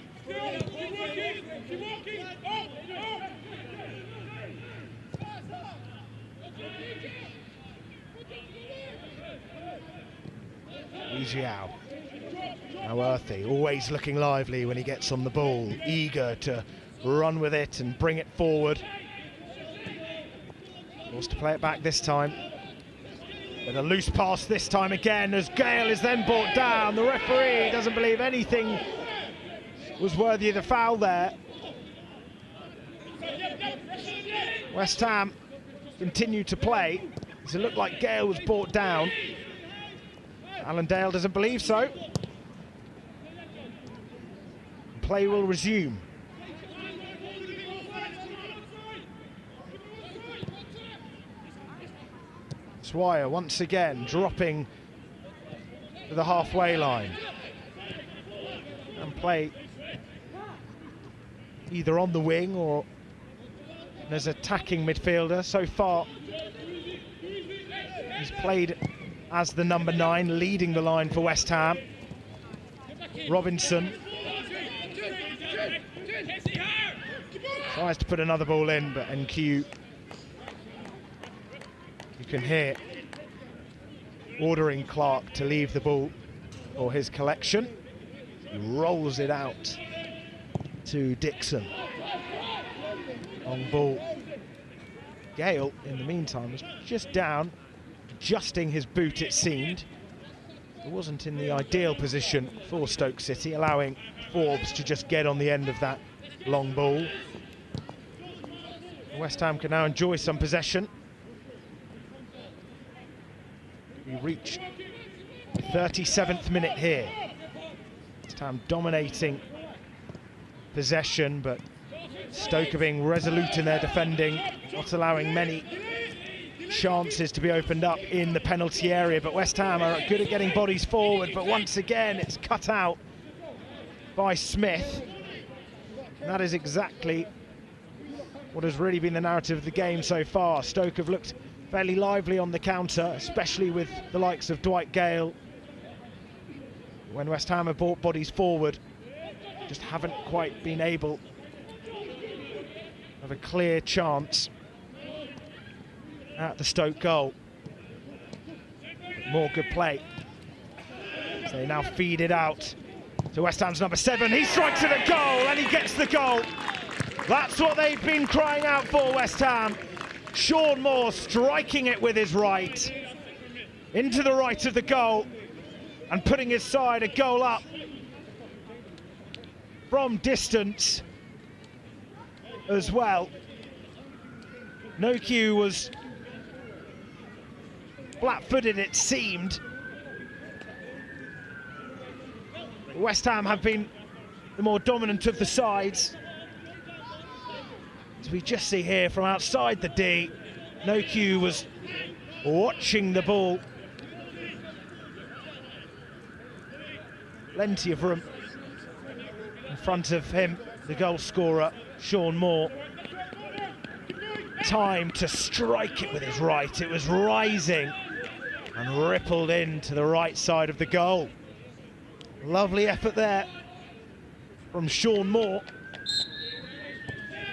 A: Xiao. Now Earthy, always looking lively when he gets on the ball, eager to run with it and bring it forward. Forced to play it back this time. With a loose pass this time again as Gale is then brought down. The referee doesn't believe anything was worthy of the foul there. West Ham continue to play as it looked like Gale was brought down. Alan Dale doesn't believe so. Play will resume. Swire once again dropping to the halfway line and play either on the wing or as attacking midfielder. So far, he's played as the number 9, leading the line for West Ham. Robinson tries to put another ball in, but NQ, you can hear, ordering Clark to leave the ball for his collection. He rolls it out to Dixon. Long ball. Gale, in the meantime, was just down, adjusting his boot, it seemed. It wasn't in the ideal position for Stoke City, allowing Forbes to just get on the end of that long ball. West Ham can now enjoy some possession. We reach the 37th minute here. West Ham dominating possession, but Stoke are being resolute in their defending, not allowing many chances to be opened up in the penalty area. But West Ham are good at getting bodies forward, but once again it's cut out by Smith. And that is exactly what has really been the narrative of the game so far. Stoke have looked fairly lively on the counter, especially with the likes of Dwight Gale. When West Ham have brought bodies forward, just haven't quite been able of a clear chance at the Stoke goal. But more good play. So they now feed it out to West Ham's number 7. He strikes at a goal and he gets the goal. That's what they've been crying out for, West Ham. Sean Moore striking it with his right into the right of the goal and putting his side a goal up from distance as well. No Q was flat-footed, it seemed. West Ham have been the more dominant of the sides. As we just see here from outside the D, No Q was watching the ball. Plenty of room in front of him, the goal scorer, Sean Moore. Time to strike it with his right. It was rising and rippled into the right side of the goal. Lovely effort there from Sean Moore.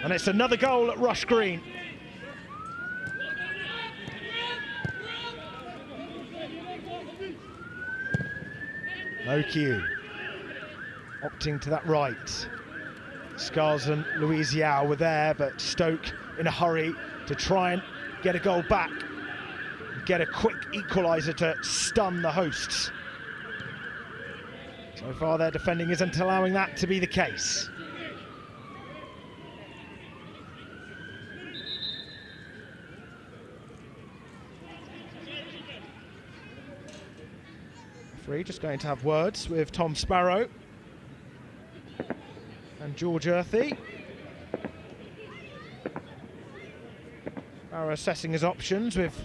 A: And it's another goal at Rush Green. No Q. Opting to that right. Scars and Louise Yao were there, but Stoke in a hurry to try and get a goal back. Get a quick equaliser to stun the hosts. So far their defending isn't allowing that to be the case. Referee just going to have words with Tom Sparrow and George Earthy. Sparrow assessing his options with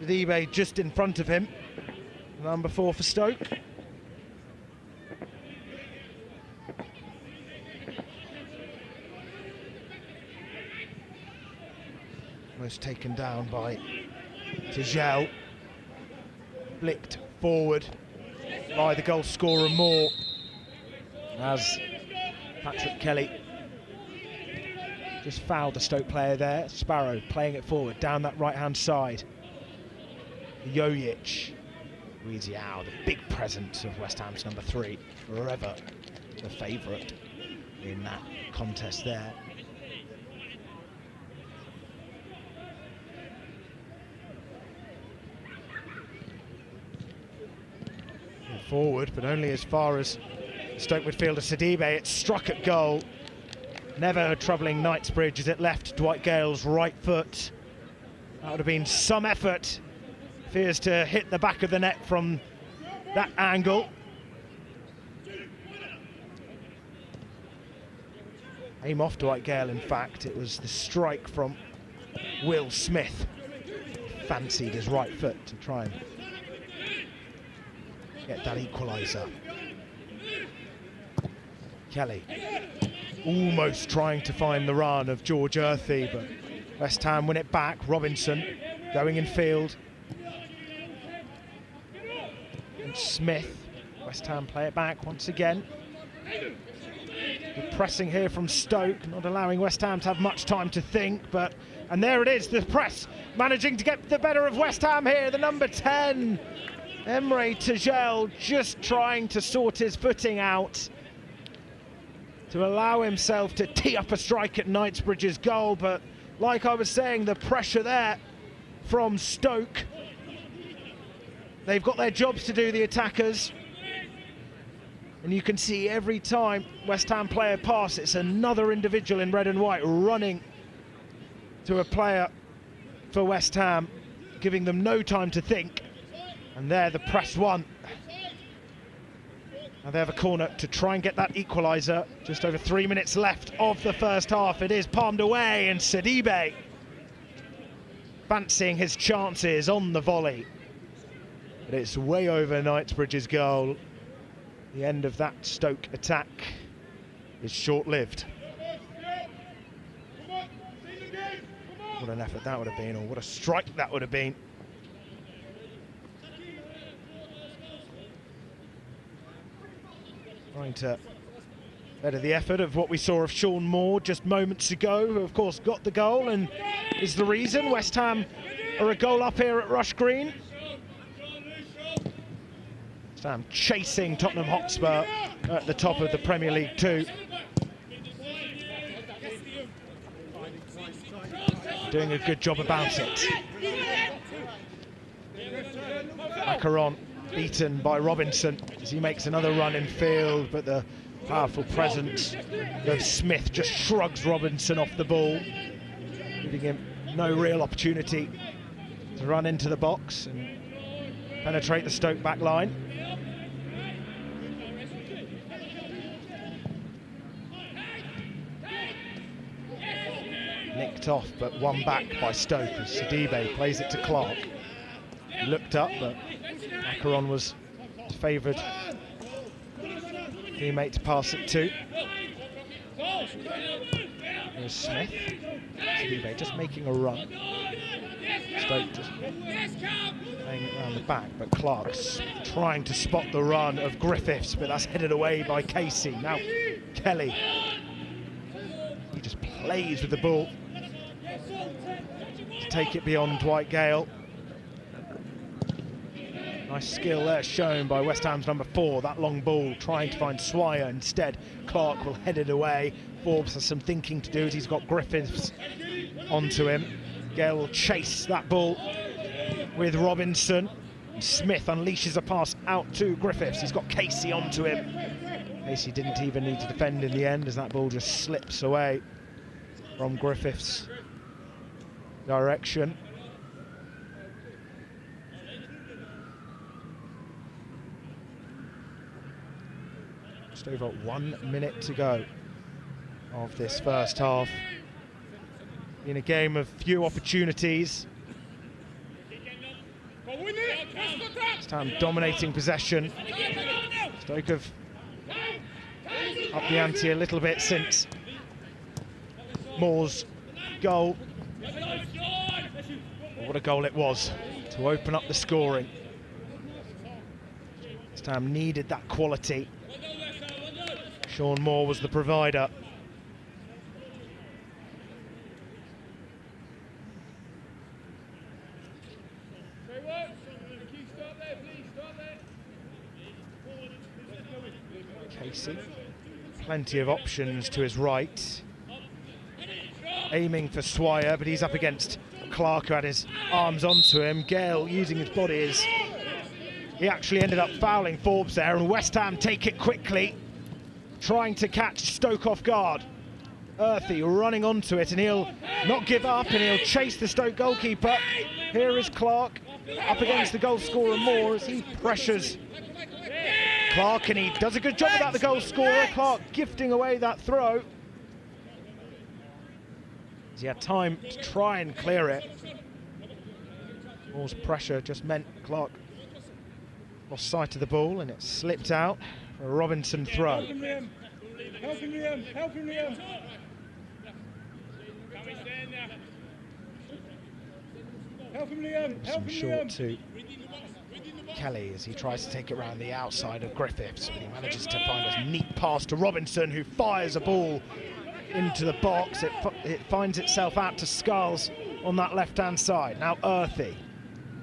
A: eBay just in front of him. Number 4 for Stoke. Almost taken down by Tijel. Flicked forward by the goal scorer Moore, as Patrick Kelly just fouled the Stoke player there. Sparrow playing it forward down that right hand side. Jojic, Louise Yao, the big presence of West Ham's number 3, forever the favourite in that contest there. Forward, but only as far as Stoke midfielder Sidibe. It struck at goal. Never troubling Knightsbridge as it left Dwight Gale's right foot. That would have been some effort. Fears to hit the back of the net from that angle. Aim off Dwight Gale, in fact. It was the strike from Will Smith. Fancied his right foot to try and get that equaliser. Kelly almost trying to find the run of George Earthy, but West Ham win it back. Robinson going in field. And Smith, West Ham play it back once again. The pressing here from Stoke, not allowing West Ham to have much time to think, and there it is, the press managing to get the better of West Ham here. The number 10, Emre Tagel, just trying to sort his footing out to allow himself to tee up a strike at Knightsbridge's goal, but like I was saying, the pressure there from Stoke. They've got their jobs to do, the attackers. And you can see every time West Ham player pass, it's another individual in red and white running to a player for West Ham, giving them no time to think. And there the press won. Now they have a corner to try and get that equaliser. Just over 3 minutes left of the first half. It is palmed away, and Sidibe fancying his chances on the volley. But it's way over Knightsbridge's goal. The end of that Stoke attack is short-lived. What an effort that would have been, or what a strike that would have been. Trying to better the effort of what we saw of Sean Moore just moments ago, who of course got the goal and is the reason West Ham are a goal up here at Rush Green. West Ham chasing Tottenham Hotspur at the top of the Premier League 2. Doing a good job about it. Macaron beaten by Robinson as he makes another run in field, but the powerful presence of Smith just shrugs Robinson off the ball, giving him no real opportunity to run into the box and penetrate the Stoke back line. Nicked off, but won back by Stoke as Sidibe plays it to Clark. He looked up, but Macaron was favoured teammate to pass it to. There's Smith. Sidibe just making a run. Stoke just playing it around the back, but Clark's trying to spot the run of Griffiths, but that's headed away by Casey. Now Kelly. He just plays with the ball to take it beyond Dwight Gale. Nice skill there shown by West Ham's number 4, that long ball trying to find Swire. Instead, Clark will head it away. Forbes has some thinking to do as he's got Griffiths onto him. Gale will chase that ball with Robinson. Smith unleashes a pass out to Griffiths. He's got Casey onto him. Casey didn't even need to defend in the end as that ball just slips away from Griffiths' direction. Just over 1 minute to go of this first half. In a game of few opportunities. West Ham dominating possession. Stoke have upped the ante a little bit since Moore's goal. What a goal it was to open up the scoring. West Ham needed that quality. Sean Moore was the provider. Casey, plenty of options to his right. Aiming for Swire, but he's up against Clark, who had his arms onto him. Gale using his body as he actually ended up fouling Forbes there, and West Ham take it quickly, trying to catch Stoke off guard. Earthy running onto it, and he'll not give up, and he'll chase the Stoke goalkeeper. Here is Clark up against the goal scorer Moore as he pressures Clark, and he does a good job about the goal scorer. Clark gifting away that throw. He had time to try and clear it. Moore's pressure just meant Clark lost sight of the ball and it slipped out for a Robinson throw.
B: Help him, Liam. Help him, Liam. Help him, Liam. Help him, Liam. Help him,
A: Short
B: Liam.
A: to Kelly as he tries to take it around the outside of Griffiths, but he manages to find a neat pass to Robinson, who fires a ball into the box. It finds itself out to Skulls on that left-hand side. Now Earthy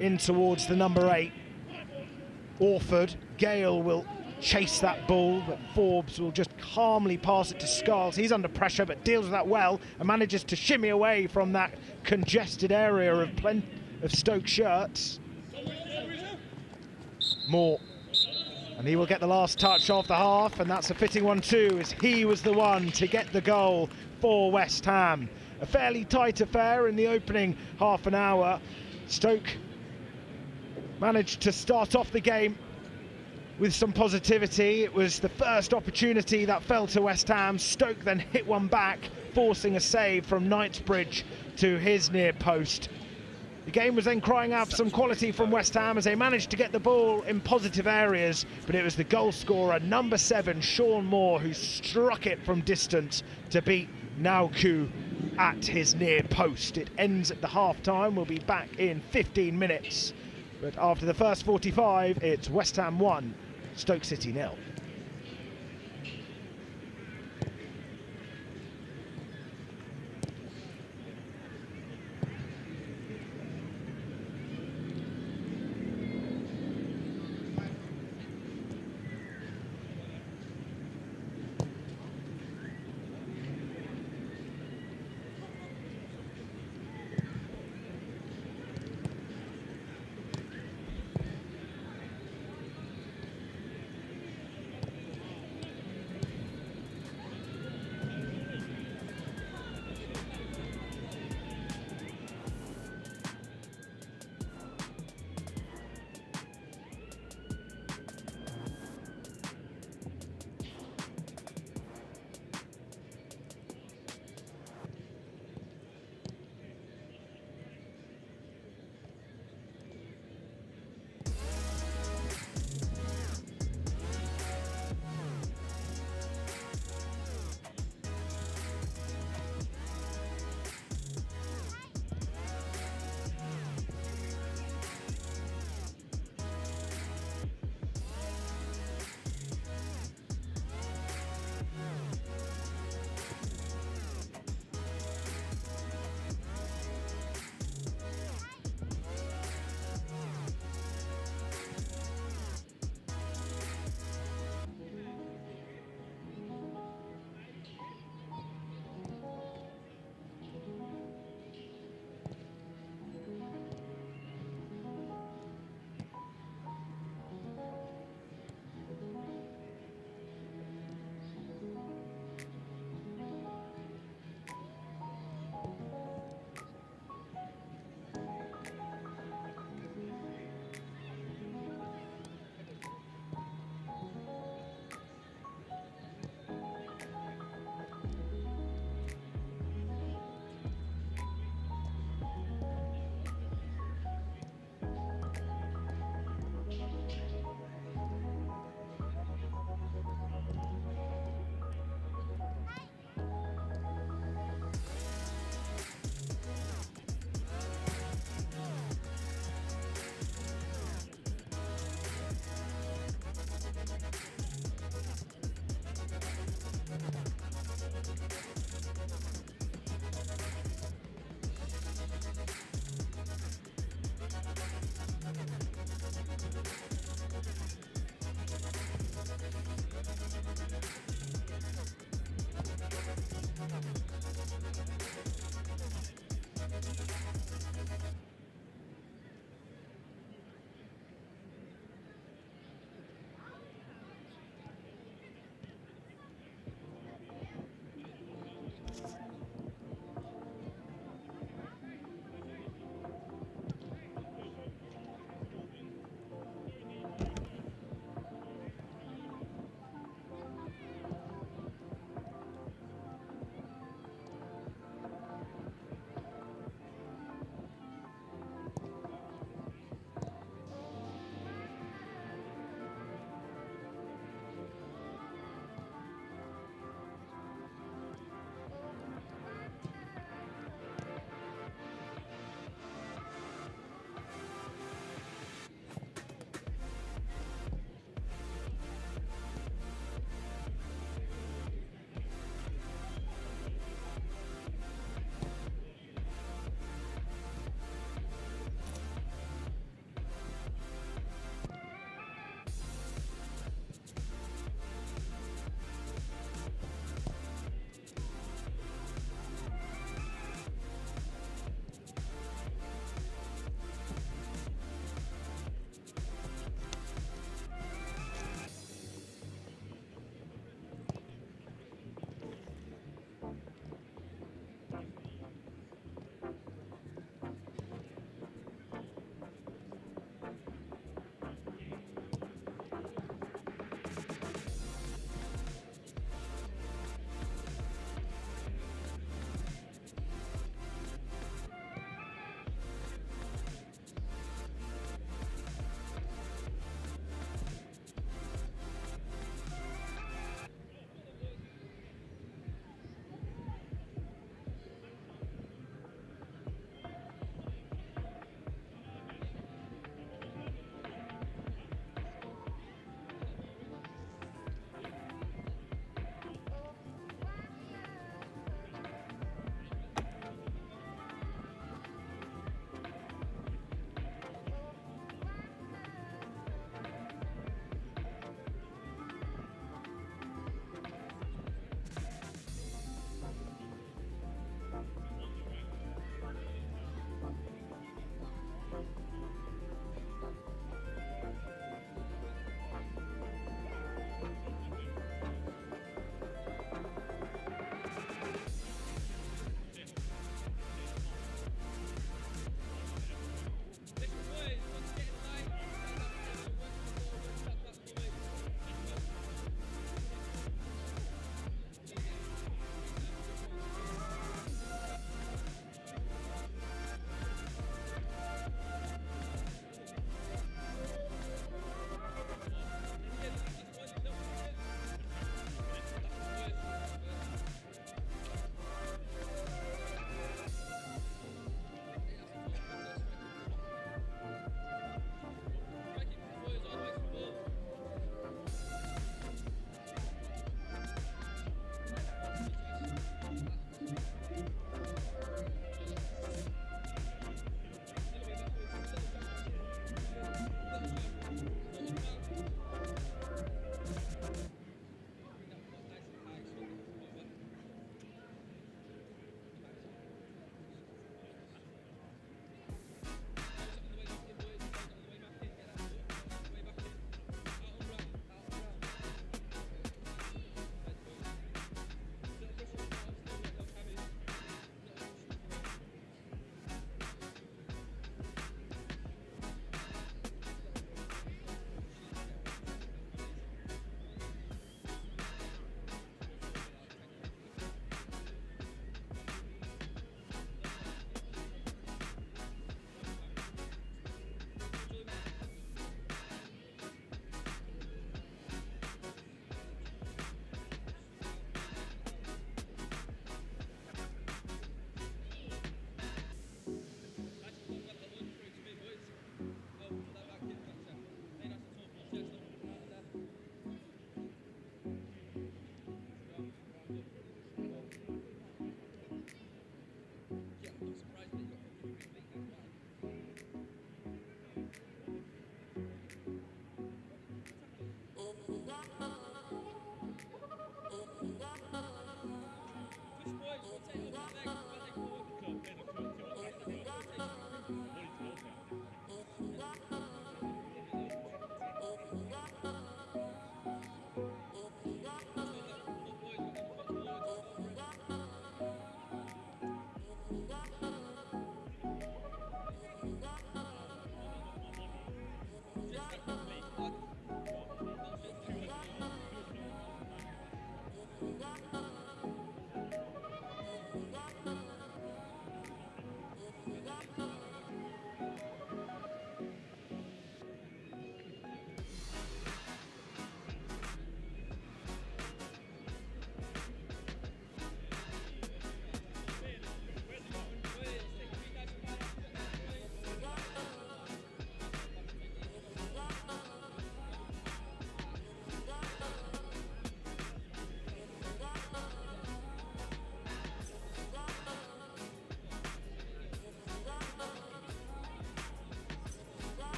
A: in towards the number 8. Orford, Gale will chase that ball, but Forbes will just calmly pass it to Skulls. He's under pressure, but deals with that well and manages to shimmy away from that congested area of Stoke shirts. Moore, and he will get the last touch of the half, and that's a fitting one too, as he was the one to get the goal for West Ham. A fairly tight affair in the opening half an hour. Stoke managed to start off the game with some positivity. It was the first opportunity that fell to West Ham. Stoke then hit one back, forcing a save from Knightsbridge to his near post. The game was then crying out for some quality from West Ham as they managed to get the ball in positive areas, but it was the goal scorer, number 7, Sean Moore, who struck it from distance to beat Nauku at his near post. It ends at the half-time. We'll be back in 15 minutes. But after the first 45, it's West Ham 1, Stoke City 0.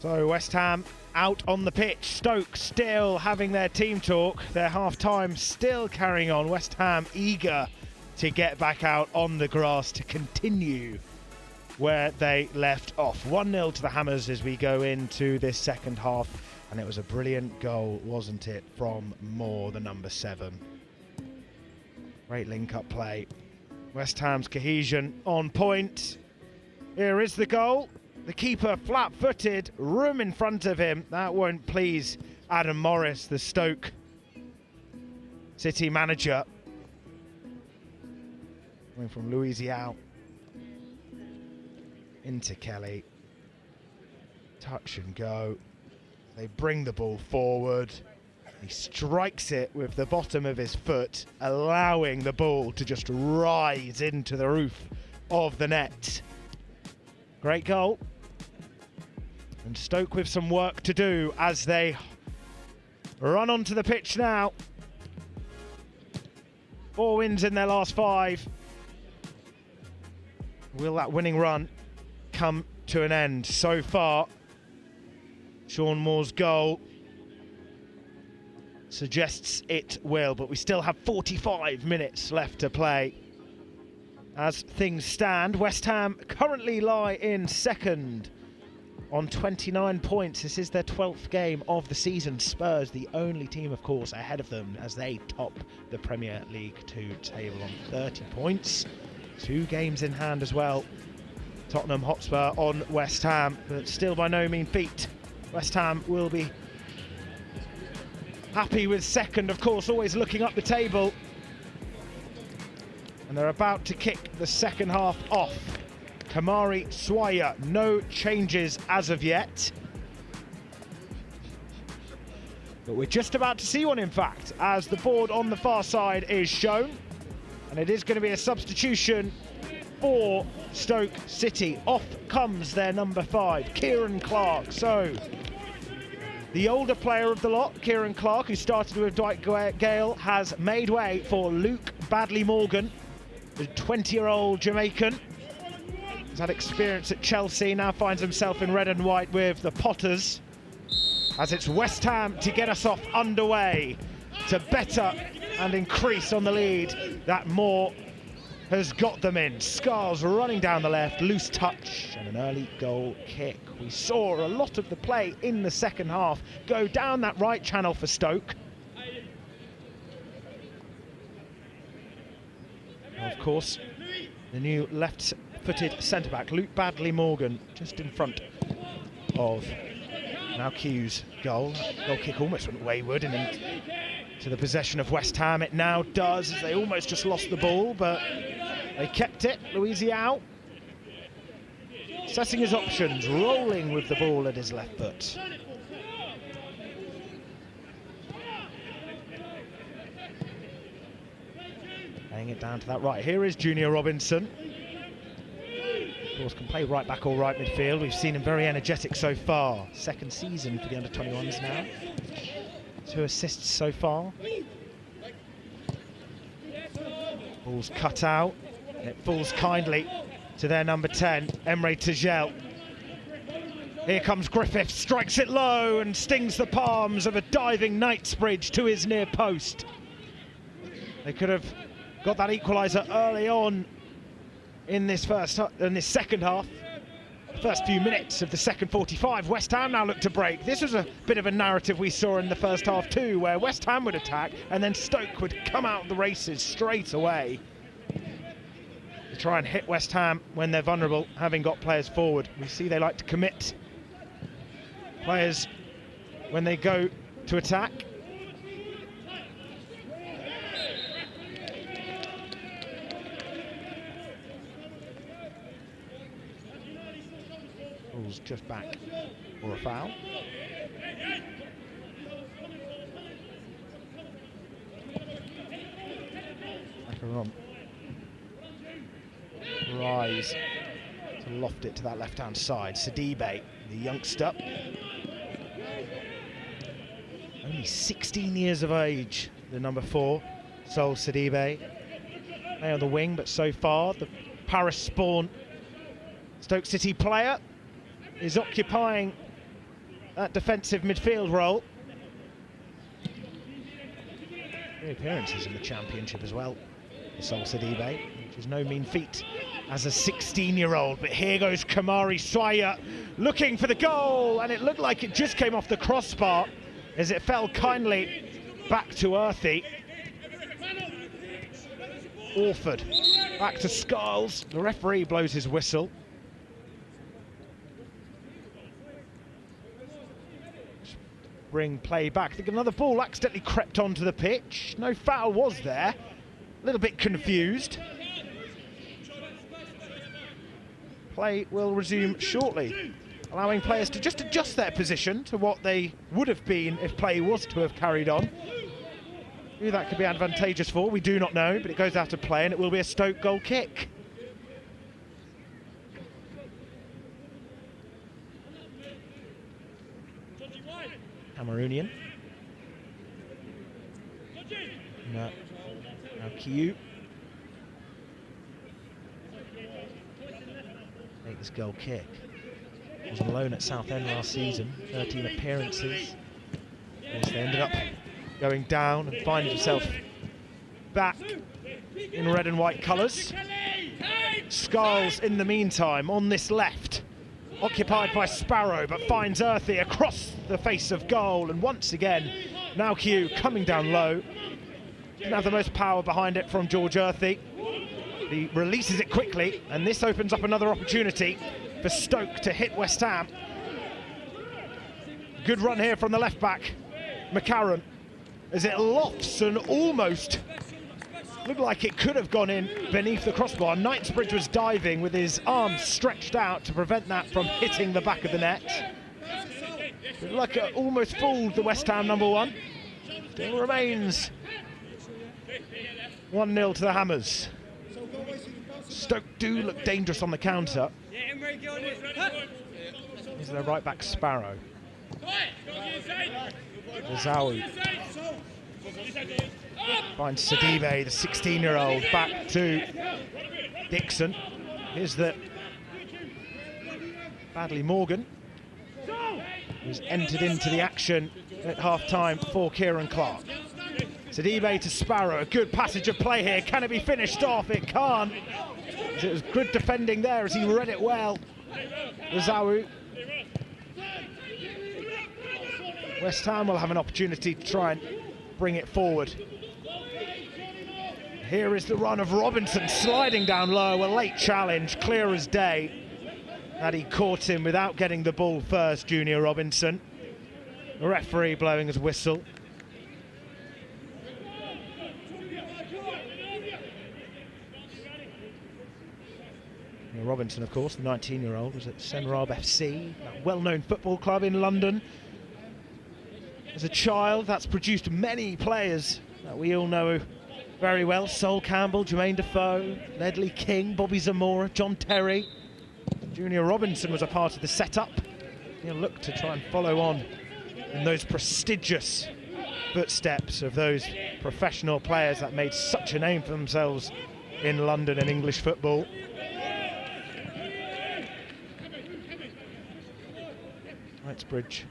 A: So West Ham out on the pitch. Stoke still having their team talk. Their half-time still carrying on. West Ham eager to get back out on the grass to continue where they left off. 1-0 to the Hammers as we go into this second half. And it was a brilliant goal, wasn't it, from Moore, the number 7. Great link-up play. West Ham's cohesion on point. Here is the goal. The keeper flat-footed, room in front of him. That won't please Adam Morris, the Stoke City manager. Coming from Louisiana into Kelly. Touch and go. They bring the ball forward. He strikes it with the bottom of his foot, allowing the ball to just rise into the roof of the net. Great goal. And Stoke with some work to do as they run onto the pitch now. 4 wins in their last 5. Will that winning run come to an end? So far, Sean Moore's goal suggests it will, but we still have 45 minutes left to play. As things stand, West Ham currently lie in second on 29 points. This is their 12th game of the season. Spurs, the only team, of course, ahead of them as they top the Premier League 2 table on 30 points. 2 games in hand as well. Tottenham Hotspur on West Ham, but still by no mean feat. West Ham will be happy with second, of course, always looking up the table. And they're about to kick the second half off. Kamari Swire, no changes as of yet. But we're just about to see one, in fact, as the board on the far side is shown. And it is going to be a substitution for Stoke City. Off comes their number 5, Kieran Clark. So, the older player of the lot, Kieran Clark, who started with Dwight Gale, has made way for Luke Badley-Morgan, the 20-year-old Jamaican. He's had experience at Chelsea, now finds himself in red and white with the Potters. As it's West Ham to get us off underway, to better and increase on the lead that Moore has got them in. Scars running down the left, loose touch and an early goal kick. We saw a lot of the play in the second half go down that right channel for Stoke. Now, of course, the new left-footed centre-back, Luke Badley-Morgan, just in front of now Q's goal. Goal kick almost went wayward and into the possession of West Ham. It now does, as they almost just lost the ball, but they kept it. Louisiana assessing his options, rolling with the ball at his left foot. Laying it down to that right. Here is Junior Robinson. Of course, can play right back or right midfield. We've seen him very energetic so far. Second season for the under-21s now. 2 assists so far. Ball's cut out. And it falls kindly to their number 10, Emre Tagel. Here comes Griffith, strikes it low and stings the palms of a diving Knightsbridge to his near post. They could have got that equaliser early on in this second half. The first few minutes of the second 45, West Ham now look to break. This was a bit of a narrative we saw in the first half too, where West Ham would attack and then Stoke would come out of the races straight away to try and hit West Ham when they're vulnerable, having got players forward. We see they like to commit players when they go to attack. Ball's just back for a foul. Macaron. Rise to loft it to that left-hand side. Sidibe, the youngster. Only 16 years of age, the number 4, Sol Sidibe. They on the wing, but so far, the Paris-spawn Stoke City player is occupying that defensive midfield role. 3 appearances in the Championship as well for Stoke City, which is no mean feat as a 16-year-old. But here goes Kamari Swaya looking for the goal, and it looked like it just came off the crossbar as it fell kindly back to Earthy. Orford back to Skiles. The referee blows his whistle. Bring play back. I think another ball accidentally crept onto the pitch. No foul was there. A little bit confused. Play will resume shortly, allowing players to just adjust their position to what they would have been if play was to have carried on. Who that could be advantageous for, we do not know, but it goes out of play and it will be a Stoke goal kick. Cameroonian. Now Kiyu. Make this goal kick. He was on loan at Southend last season, 13 appearances. As they ended up going down and finding himself back in red and white colours. Skiles in the meantime on this left, occupied by Sparrow, but finds Earthy across the face of goal, and once again now Q coming down low. Didn't have the most power behind it from George Earthy. He releases it quickly, and this opens up another opportunity for Stoke to hit West Ham. Good run here from the left back, McCarron, as it lofts and almost looked like it could have gone in beneath the crossbar. Knightsbridge was diving with his arms stretched out to prevent that from hitting the back of the net. Looked like it almost fooled the West Ham number 1. Still remains 1-0 to the Hammers. Stoke do look dangerous on the counter. Here's their right back Sparrow. Zawu finds Sidibe, the 16-year-old, back to Dixon. Here's the Badley Morgan, who's entered into the action at half-time for Kieran Clark. Sidibe to Sparrow, a good passage of play here. Can it be finished off? It can't. It was good defending there as he read it well. Zawu. West Ham will have an opportunity to try and bring it forward. Here is the run of Robinson sliding down low, a late challenge, clear as day. That he caught him without getting the ball first, Junior Robinson. The referee blowing his whistle. Robinson, of course, the 19-year-old, was at Senrab FC, a well-known football club in London. As a child, that's produced many players that we all know very well. Sol Campbell, Jermaine Defoe, Ledley King, Bobby Zamora, John Terry. Junior Robinson was a part of the setup. He'll look to try and follow on in those prestigious footsteps of those professional players that made such a name for themselves in London and English football. Knightsbridge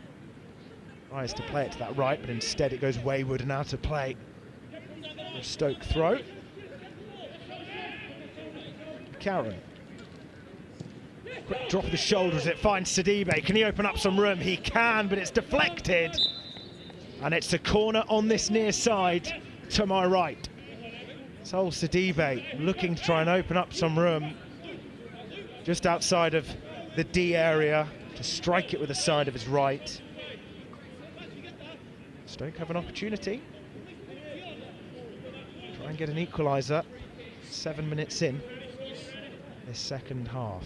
A: tries to play it to that right, but instead it goes wayward and out of play. A Stoke throw. Karen. Quick drop of the shoulder as it finds Sidibe. Can he open up some room? He can, but it's deflected. And it's a corner on this near side to my right. Sol Sidibe looking to try and open up some room just outside of the D area to strike it with the side of his right. Stoke have an opportunity. Try and get an equaliser 7 minutes in this second half.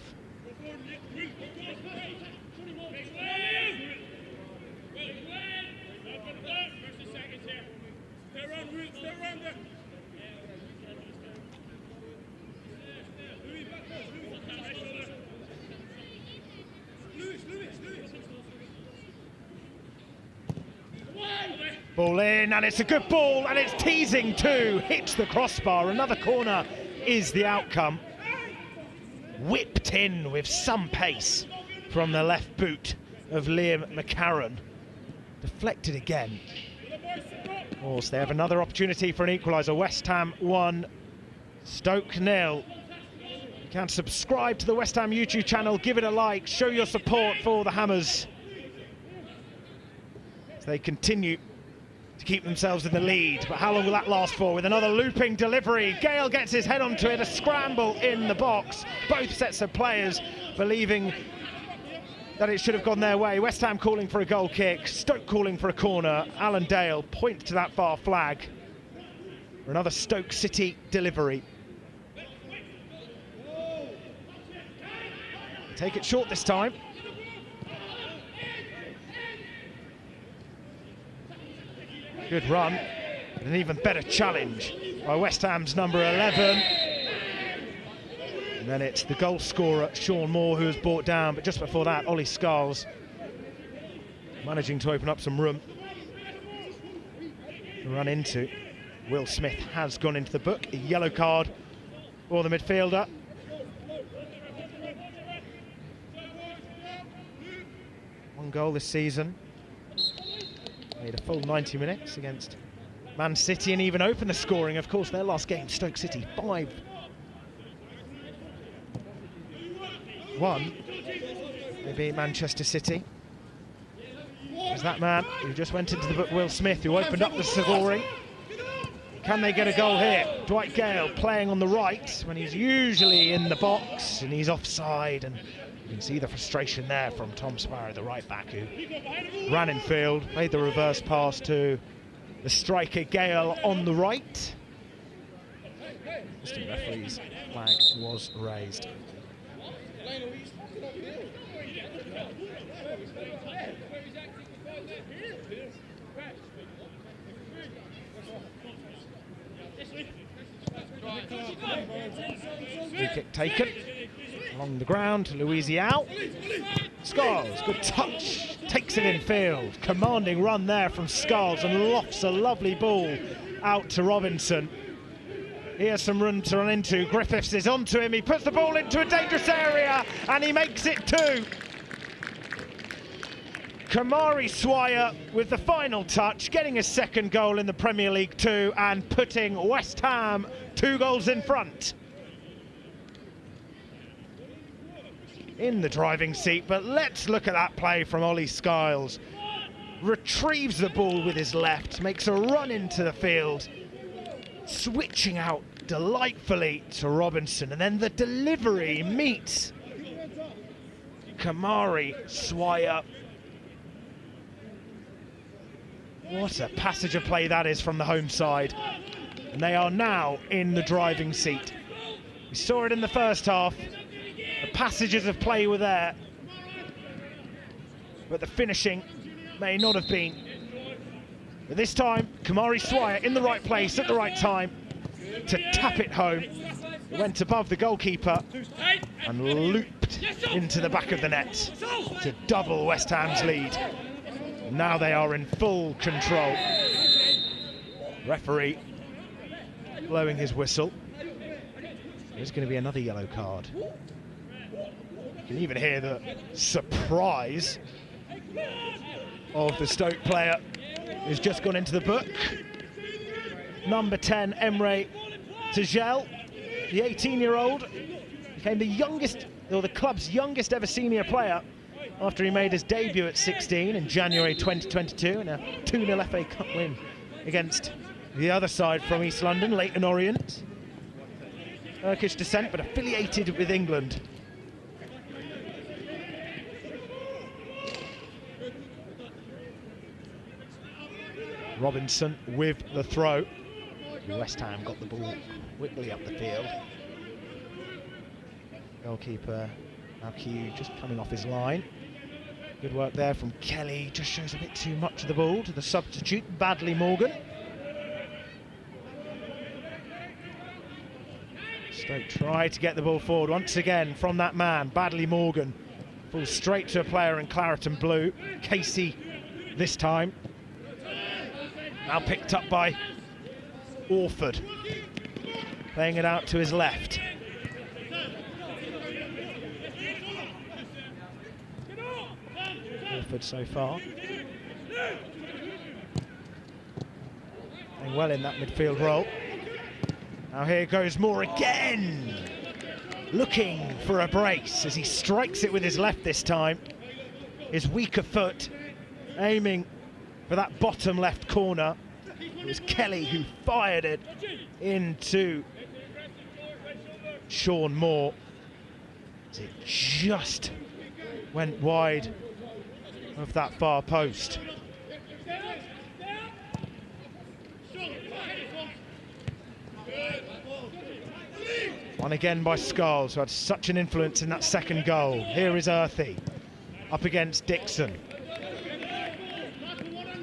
A: Ball in, and it's a good ball, and it's teasing too. Hits the crossbar. Another corner is the outcome. Whipped in with some pace from the left boot of Liam McCarron. Deflected again. Of course, they have another opportunity for an equaliser. West Ham 1, Stoke 0. You can subscribe to the West Ham YouTube channel, give it a like, show your support for the Hammers as they continue to keep themselves in the lead. But how long will that last for? With another looping delivery, Gale gets his head onto it, a scramble in the box. Both sets of players believing that it should have gone their way. West Ham calling for a goal kick, Stoke calling for a corner. Alan Dale points to that far flag for another Stoke City delivery. Take it short this time. Good run, and an even better challenge by West Ham's number 11. And then it's the goal scorer, Sean Moore, who was brought down, but just before that, Ollie Scarles managing to open up some room to run into. Will Smith has gone into the book, a yellow card for the midfielder. One goal this season. Made a full 90 minutes against Man City and even opened the scoring. Of course, their last game, Stoke City, 5-1. They beat Manchester City. There's that man who just went into the book, Will Smith, who opened up the scoring. Can they get a goal here? Dwight Gale playing on the right when he's usually in the box, and he's offside, and you can see the frustration there from Tom Sparrow, the right back, who ran in field, made the reverse pass to the striker Gale on the right. Assistant referee's flag was raised. Free kick taken along the ground. Louisial. Scarles, good touch, takes it in field. Commanding run there from Scarles and lofts a lovely ball out to Robinson. He has some room to run into. Griffiths is onto him. He puts the ball into a dangerous area and he makes it 2. Kamari Swire with the final touch, getting his second goal in the Premier League 2 and putting West Ham 2 goals in front. In the driving seat, but let's look at that play from Ollie Scarles. Retrieves the ball with his left, makes a run into the field, switching out delightfully to Robinson, and then the delivery meets Kamari Swire. What a passage of play that is from the home side. And they are now in the driving seat. We saw it in the first half. The passages of play were there, but the finishing may not have been. But this time, Kamari Swire in the right place at the right time to tap it home. It went above the goalkeeper and looped into the back of the net to double West Ham's lead. Now they are in full control. Referee blowing his whistle. There's going to be another yellow card. You can even hear the surprise of the Stoke player who's just gone into the book. Number 10, Emre Tagel, the 18-year-old, became the youngest, or the club's youngest ever senior player after he made his debut at 16 in January 2022 in a 2-0 FA Cup win against the other side from East London, Leyton Orient. Turkish descent, but affiliated with England. Robinson with the throw. West Ham got the ball quickly up the field. Goalkeeper Alkiu just coming off his line. Good work there from Kelly, just shows a bit too much of the ball to the substitute, Badley Morgan. Stoke try to get the ball forward once again from that man, Badley Morgan. Falls straight to a player in claret and blue, Casey this time. Now picked up by Orford, playing it out to his left. Orford so far. Playing well in that midfield role. Now here goes Moore again, looking for a brace as he strikes it with his left this time. His weaker foot, aiming for that bottom left corner. It was Kelly who fired it into Sean Moore. It just went wide of that far post. One again by Scarles, who had such an influence in that second goal. Here is Earthy up against Dixon.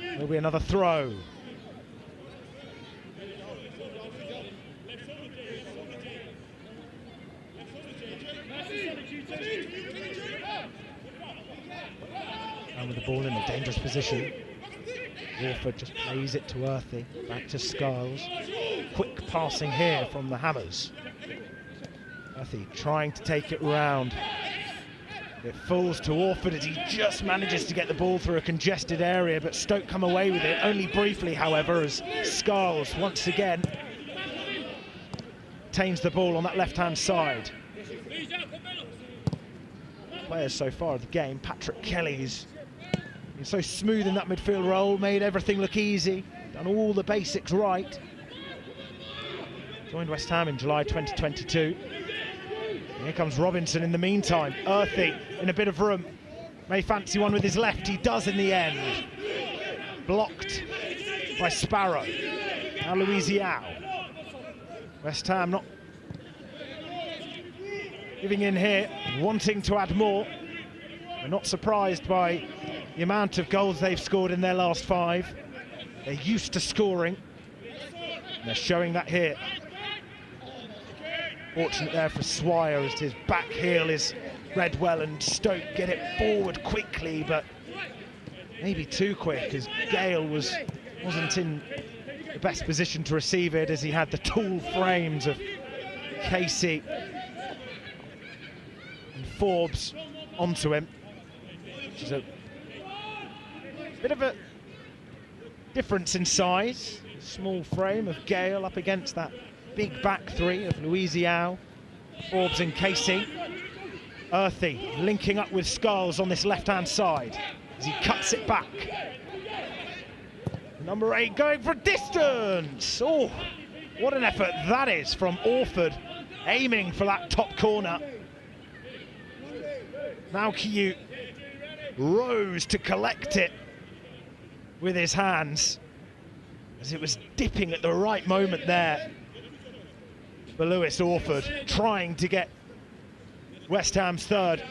A: There'll be another throw. And with the ball in a dangerous position, Orford just plays it to Earthy, back to Scarles. Quick passing here from the Hammers. Earthy trying to take it round. It falls to Orford as he just manages to get the ball through a congested area, but Stoke come away with it, only briefly, however, as Scarles once again retains the ball on that left-hand side. Players so far of the game, Patrick Kelly's been so smooth in that midfield role, made everything look easy, done all the basics right. Joined West Ham in July 2022. Here comes Robinson in the meantime. Earthy in a bit of room. May fancy one with his left. He does in the end. Blocked by Sparrow. Now Louisiao. West Ham not giving in here, wanting to add more. We're not surprised by the amount of goals they've scored in their last 5. They're used to scoring. And they're showing that here. Fortunate there for Swire as his back heel is read well, and Stoke get it forward quickly, but maybe too quick as Gale wasn't in the best position to receive it, as he had the tall frames of Casey and Forbes onto him, which is a bit of a difference in size. Small frame of Gale up against that big back three of Louisiao, Forbes and Casey. Earthy linking up with Scarles on this left-hand side as he cuts it back. Number 8 going for distance. Oh, what an effort that is from Orford, aiming for that top corner. Now Kiyu rose to collect it with his hands as it was dipping at the right moment there. But Lewis Orford trying to get West Ham's third.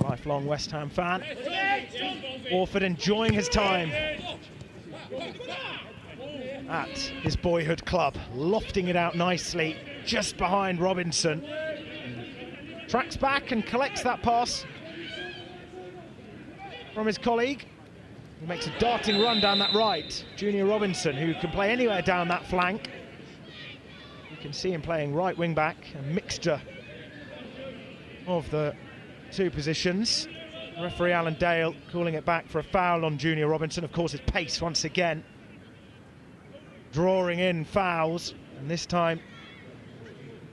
A: A lifelong West Ham fan. Orford enjoying his time at his boyhood club, lofting it out nicely just behind Robinson. Tracks back and collects that pass from his colleague. He makes a darting run down that right. Junior Robinson, who can play anywhere down that flank. You can see him playing right wing back, a mixture of the two positions. Referee Alan Dale calling it back for a foul on Junior Robinson. Of course, his pace once again drawing in fouls, and this time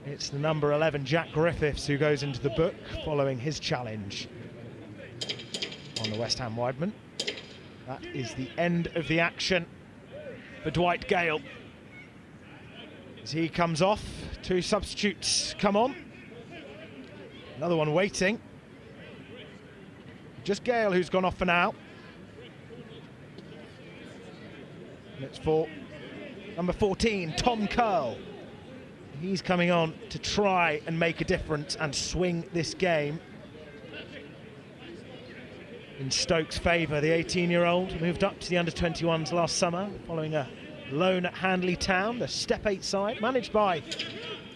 A: it's the number 11 Jack Griffiths who goes into the book following his challenge on the West Ham wideman. That is the end of the action for Dwight Gale. As he comes off, 2 substitutes come on. Another one waiting. Just Gale who's gone off for now. And it's for number 14, Tom Curl. He's coming on to try and make a difference and swing this game in Stoke's favour. The 18-year-old moved up to the under-21s last summer following a loan at Handley Town, the Step 8 side, managed by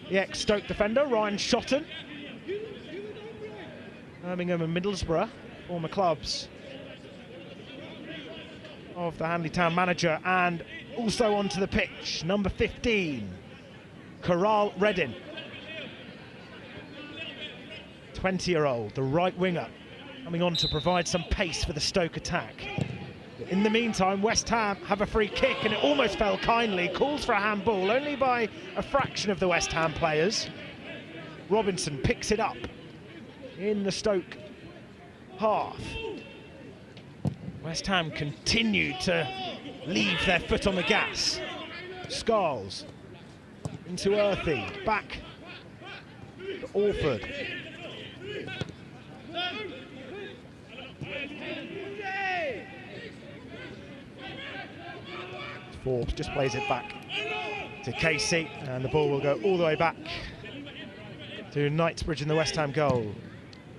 A: the ex-Stoke defender Ryan Shotton. Birmingham and Middlesbrough, former clubs of the Handley Town manager, and also onto the pitch, number 15, Caral Reddin. 20-year-old, the right winger, coming on to provide some pace for the Stoke attack. In the meantime, West Ham have a free kick, and it almost fell kindly. Calls for a handball, only by a fraction of the West Ham players. Robinson picks it up in the Stoke half. West Ham continue to leave their foot on the gas. Scarles into Earthy, back to Alford. Forbes just plays it back to Casey, and the ball will go all the way back to Knightsbridge in the West Ham goal.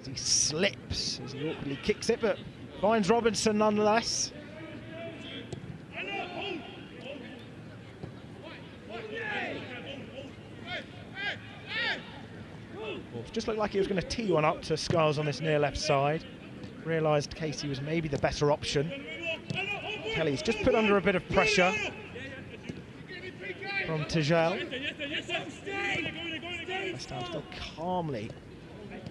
A: As he slips, as he awkwardly kicks it, but finds Robinson nonetheless. Forbes just looked like he was going to tee one up to Scarles on this near left side. Realised Casey was maybe the better option. Kelly's just put under a bit of pressure from Tijel. West Ham still calmly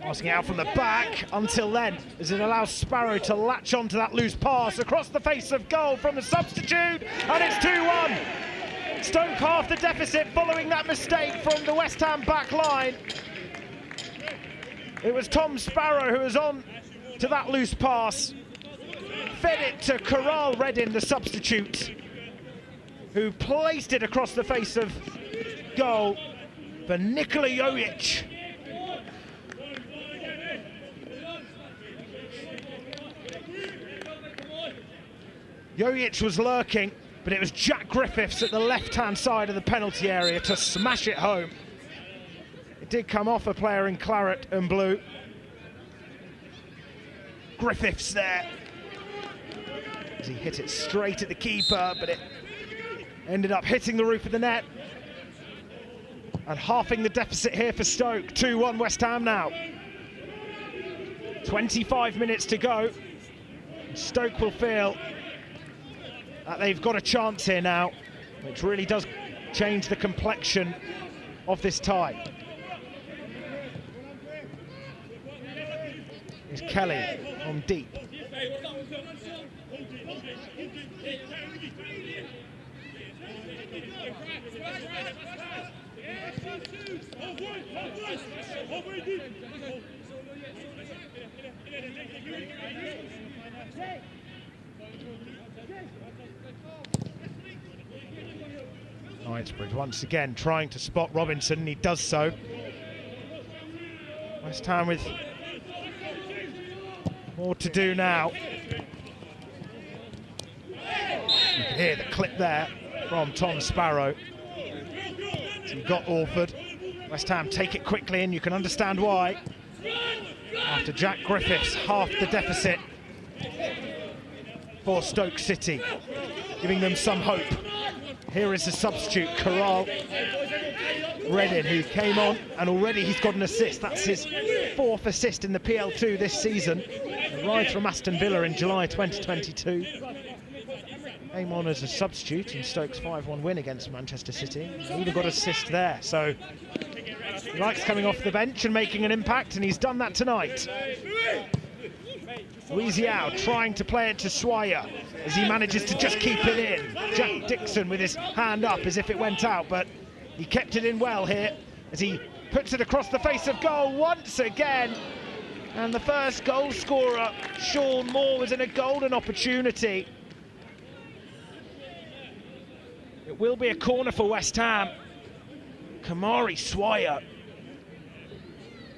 A: passing it out from the back until then, as it allows Sparrow to latch onto that loose pass across the face of goal from the substitute, and it's 2-1. Stoke half the deficit following that mistake from the West Ham back line. It was Tom Sparrow who was on to that loose pass, fed it to Corral Reddin, the substitute, who placed it across the face of goal for Nikola Jojic. Jojic was lurking, but it was Jack Griffiths at the left-hand side of the penalty area to smash it home. It did come off a player in claret and blue. Griffiths there, as he hit it straight at the keeper, but it ended up hitting the roof of the net and halving the deficit here for Stoke. 2-1 West Ham now. 25 minutes to go. Stoke will feel that they've got a chance here now, which really does change the complexion of this tie. Here's Kelly on deep. Knightsbridge once again trying to spot Robinson, and he does so. West Ham with more to do now. You can hear the clip there from Tom Sparrow. So you've got Alford. West Ham take it quickly, and you can understand why. After Jack Griffiths half the deficit for Stoke City, giving them some hope. Here is the substitute, Corral Reddin, who came on, and already he's got an assist. That's his 4th assist in the PL2 this season. Arrived from Aston Villa in July 2022. Came on as a substitute in Stoke's 5-1 win against Manchester City. He even got an assist there, so he likes coming off the bench and making an impact, and he's done that tonight. Weeziao trying to play it to Swire as he manages to just keep it in. Jack Dixon with his hand up as if it went out, but he kept it in well here as he puts it across the face of goal once again. And the first goal scorer, Sean Moore, was in a golden opportunity. It will be a corner for West Ham. Kamari Swire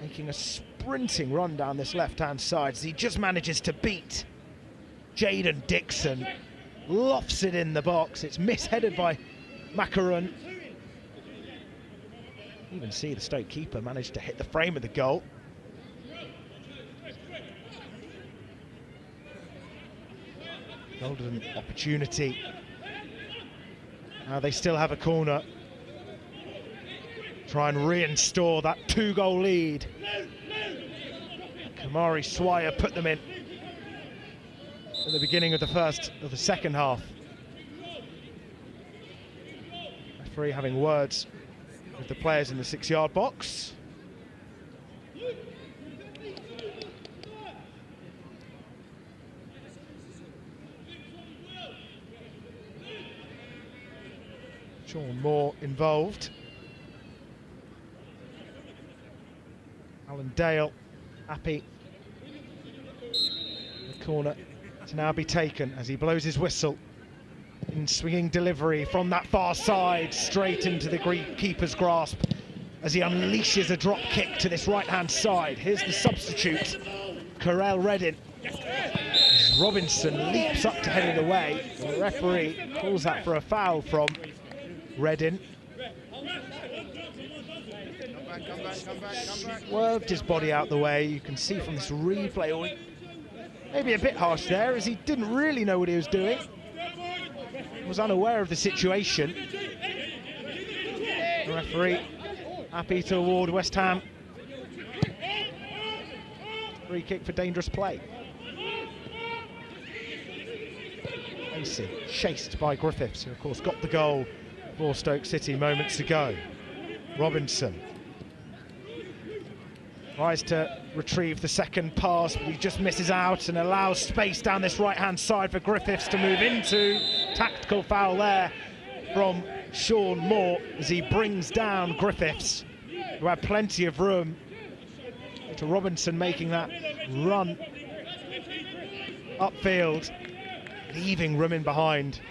A: making a sprinting run down this left-hand side as he just manages to beat Jaden Dixon. Lofts it in the box. It's misheaded by Macaron. Even see the Stoke keeper managed to hit the frame of the goal. Golden opportunity. Now they still have a corner. Try and reinstore that 2-goal lead. Kamari Swire put them in at the beginning of the second half. Referee having words with the players in the 6-yard box. Sean Moore involved. Alan Dale happy. The corner to now be taken as he blows his whistle. In swinging delivery from that far side, straight into the keeper's grasp as he unleashes a drop kick to this right-hand side. Here's the substitute, Corell Reddin. As Robinson leaps up to head it away. The referee calls that for a foul from Reddin. Swerved his body out the way. You can see from this replay, or maybe a bit harsh there, as he didn't really know what he was doing. Was unaware of the situation. The referee happy to award West Ham free kick for dangerous play. Acey chased by Griffiths, who of course got the goal for Stoke City moments ago. Robinson tries to retrieve the second pass, but he just misses out and allows space down this right-hand side for Griffiths to move into. Tactical foul there from Sean Moore as he brings down Griffiths, who had plenty of room. To Robinson making that run upfield, leaving room in behind.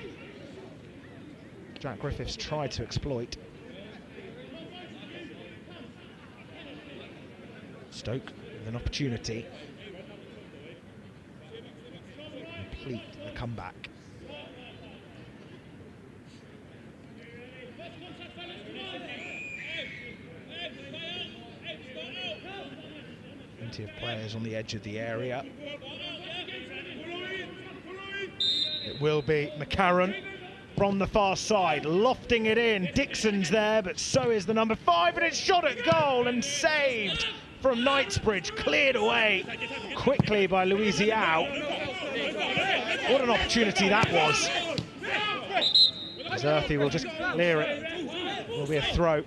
A: Jack Griffiths tried to exploit. Stoke with an opportunity to complete the comeback. Plenty of players on the edge of the area. It will be McCarron from the far side, lofting it in. Dixon's there, but so is the number 5, and it's shot at goal and saved from Knightsbridge, cleared away quickly by Louisiao. What an opportunity that was. Zerthi will just clear it. It will be a throw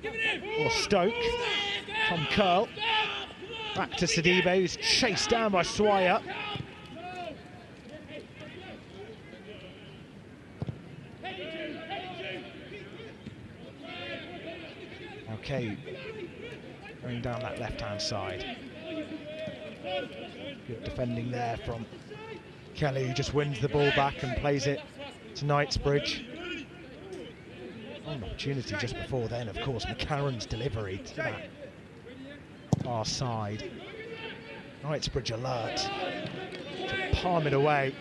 A: for Stoke. Tom Curl back to Sidibe, who's chased down by Swire. Okay, going down that left-hand side. Good defending there from Kelly, who just wins the ball back and plays it to Knightsbridge. An opportunity just before then, of course, McCarron's delivery to that far side. Knightsbridge alert to palm it away.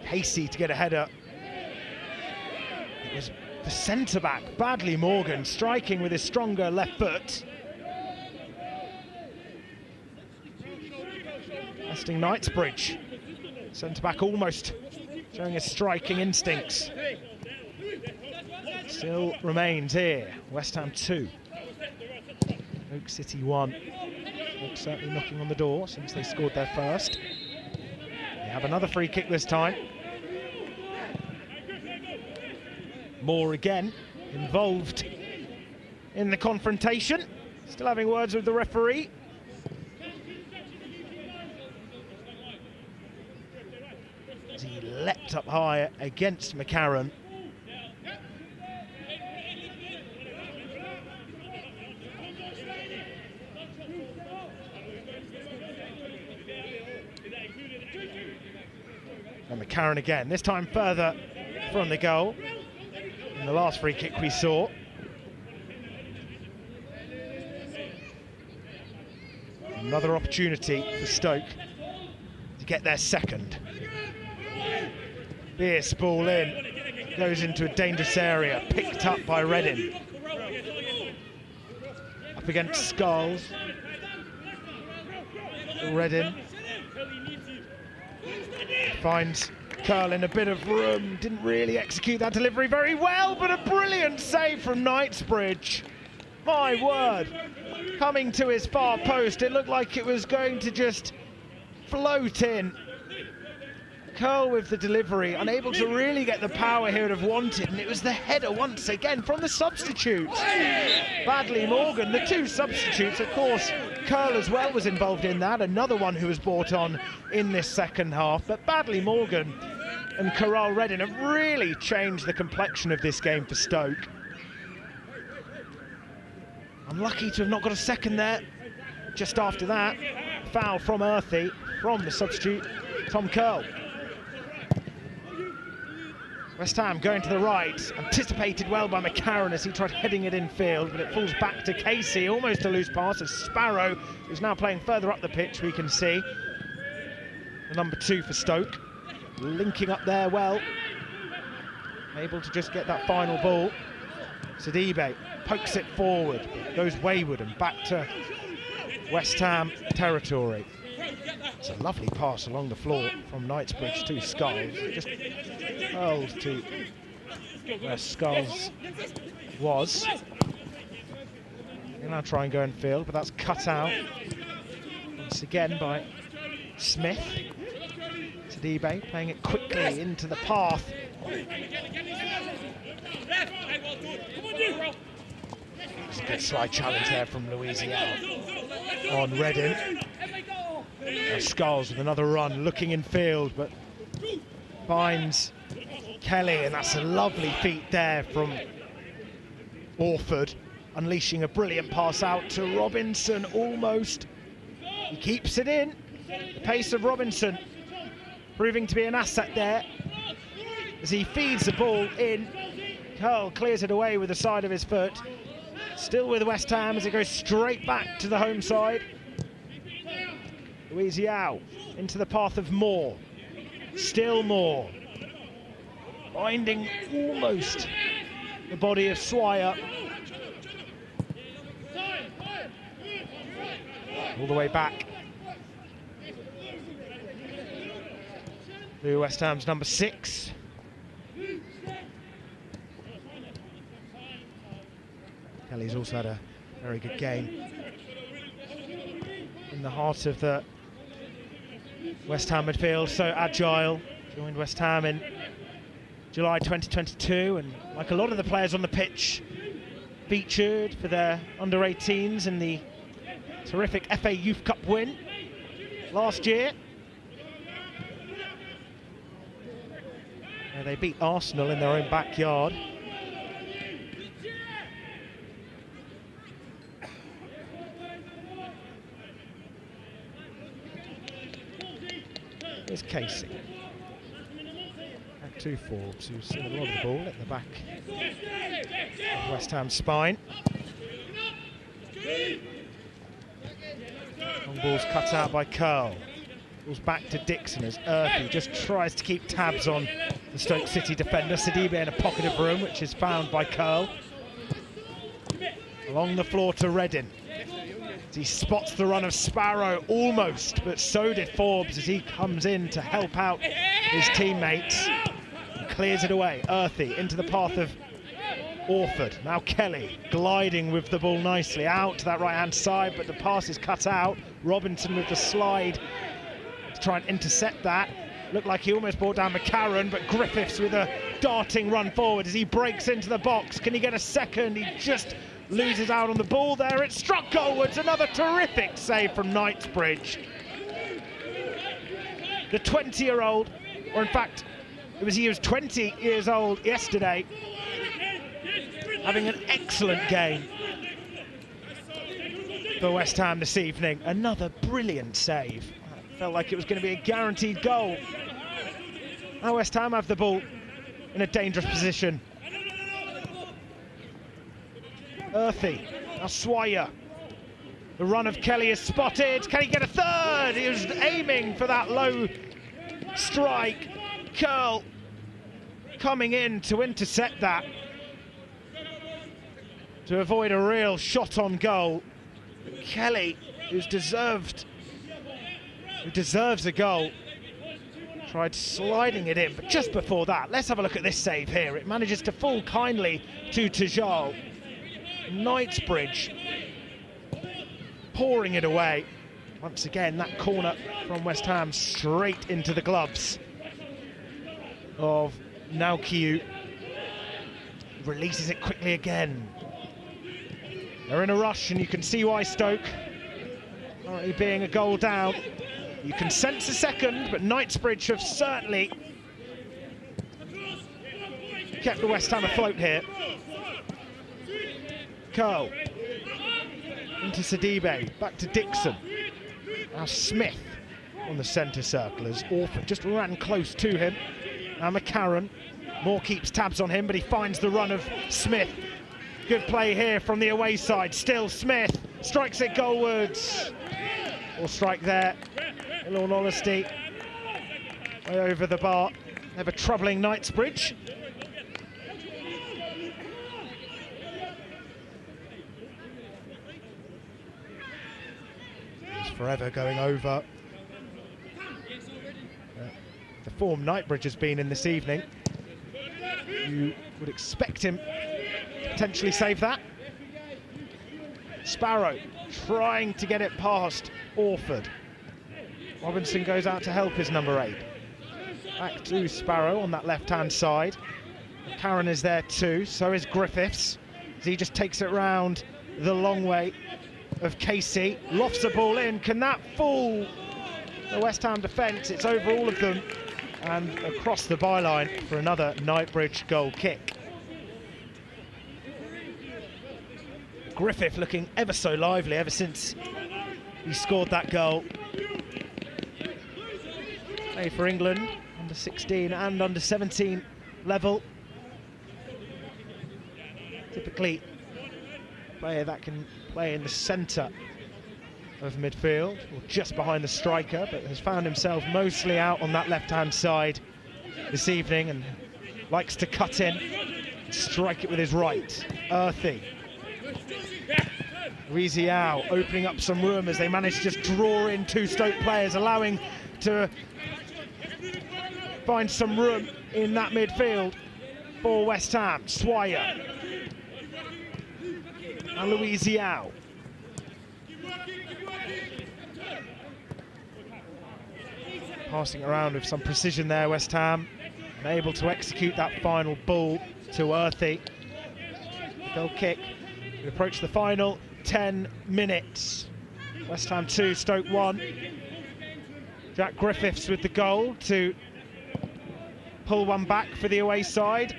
A: Acey to get a header. It was the centre-back, Badley Morgan, striking with his stronger left foot. Testing Knightsbridge. Centre-back almost showing his striking instincts. Still remains here. West Ham 2. Stoke City 1. Stoke certainly knocking on the door since they scored their first. They have another free kick this time. Moore again involved in the confrontation. Still having words with the referee. As he leapt up high against McCarron. And McCarron again, this time further from the goal. In the last free kick we saw. Another opportunity for Stoke to get their second. Fierce ball in, goes into a dangerous area, picked up by Reddin. Up against Skulls. Reddin finds Curl in a bit of room, didn't really execute that delivery very well, but a brilliant save from Knightsbridge. My word, coming to his far post, it looked like it was going to just float in. Curl with the delivery, unable to really get the power he would have wanted, and it was the header once again from the substitute. Badley Morgan, the two substitutes, of course, Curl as well was involved in that, another one who was brought on in this second half. But Badley Morgan and Carl Reddin have really changed the complexion of this game for Stoke. Unlucky to have not got a second there. Just after that, foul from Earthy, from the substitute, Tom Curl. West Ham going to the right, anticipated well by McCarron as he tried heading it in field, but it falls back to Casey, almost a loose pass as Sparrow, who's now playing further up the pitch, we can see. The number 2 for Stoke, linking up there well, able to just get that final ball. Sidibe pokes it forward, goes wayward and back to West Ham territory. It's a lovely pass along the floor from Knightsbridge to Skulls. Just hurled to where Skulls was. He'll now try and go in field, but that's cut out once again by Smith. Sidibe playing it quickly into the path. It's a good slide challenge there from Louisiana on Reddin. Skulls with another run, looking in field, but finds Kelly, and that's a lovely feat there from Orford, unleashing a brilliant pass out to Robinson almost. He keeps it in. The pace of Robinson proving to be an asset there as he feeds the ball in. Curl clears it away with the side of his foot. Still with West Ham as it goes straight back to the home side. Louisiana into the path of Moore. Still Moore. Finding almost the body of Swire. All the way back. To West Ham's number 6. Kelly's also had a very good game. In the heart of the West Ham midfield, so agile. Joined West Ham in July 2022, and like a lot of the players on the pitch, featured for their under-18s in the terrific FA Youth Cup win last year. They beat Arsenal in their own backyard. Here's Casey. Back to Forbes, who's seen a lot of the ball at the back of West Ham's spine. Long ball's cut out by Curl. Ball's back to Dixon as Earthy just tries to keep tabs on the Stoke City defender. Sidibe in a pocket of room, which is found by Curl. Along the floor to Reddin. He spots the run of Sparrow almost, but so did Forbes as he comes in to help out his teammates. And clears it away. Earthy into the path of Orford. Now Kelly gliding with the ball nicely out to that right-hand side, but the pass is cut out. Robinson with the slide to try and intercept that. Looked like he almost brought down McCarron, but Griffiths with a darting run forward as he breaks into the box. Can he get a second? He just loses out on the ball there. It's struck goalwards. Another terrific save from Knightsbridge. The 20-year-old, or in fact, he was 20 years old yesterday, having an excellent game for West Ham this evening. Another brilliant save. Felt like it was going to be a guaranteed goal. Now West Ham have the ball in a dangerous position. Earthy, now Swire. The run of Kelly is spotted. Can he get a third? He was aiming for that low strike. Curl coming in to intercept that, to avoid a real shot on goal. Kelly, who deserves a goal, tried sliding it in, but just before that, let's have a look at this save here. It manages to fall kindly to Tajal. Knightsbridge pouring it away. Once again, that corner from West Ham straight into the gloves of Naukiu. Releases it quickly again. They're in a rush, and you can see why Stoke Currently being a goal down. You can sense a second, but Knightsbridge have certainly kept the West Ham afloat here. Curl into Sidibe, back to Dixon. Now Smith on the centre circle as Orford just ran close to him. Now McCarron, Moore keeps tabs on him, but he finds the run of Smith. Good play here from the away side. Still Smith strikes it goalwards. Or strike there, in all honesty, way over the bar. Never troubling Knightsbridge. It's forever going over. The form Knightsbridge has been in this evening. You would expect him to potentially save that. Sparrow trying to get it past Orford. Robinson goes out to help his number 8. Back to Sparrow on that left-hand side. Karen is there too, so is Griffiths. As he just takes it round the long way of Casey. Lofts the ball in. Can that fool the West Ham defence? It's over all of them and across the byline for another Knightsbridge goal kick. Griffith looking ever so lively ever since he scored that goal. Play for England, under 16 and under 17 level. Typically a player that can play in the centre of midfield or just behind the striker, but has found himself mostly out on that left-hand side this evening and likes to cut in, strike it with his right. Earthy. Riziao opening up some room as they manage to just draw in 2 Stoke players, allowing to find some room in that midfield for West Ham. Swire and Louisiao. Passing around with some precision there, West Ham, and able to execute that final ball to Earthy. Goal kick. We approach the final 10 minutes. West Ham 2, Stoke 1. Jack Griffiths with the goal to pull one back for the away side.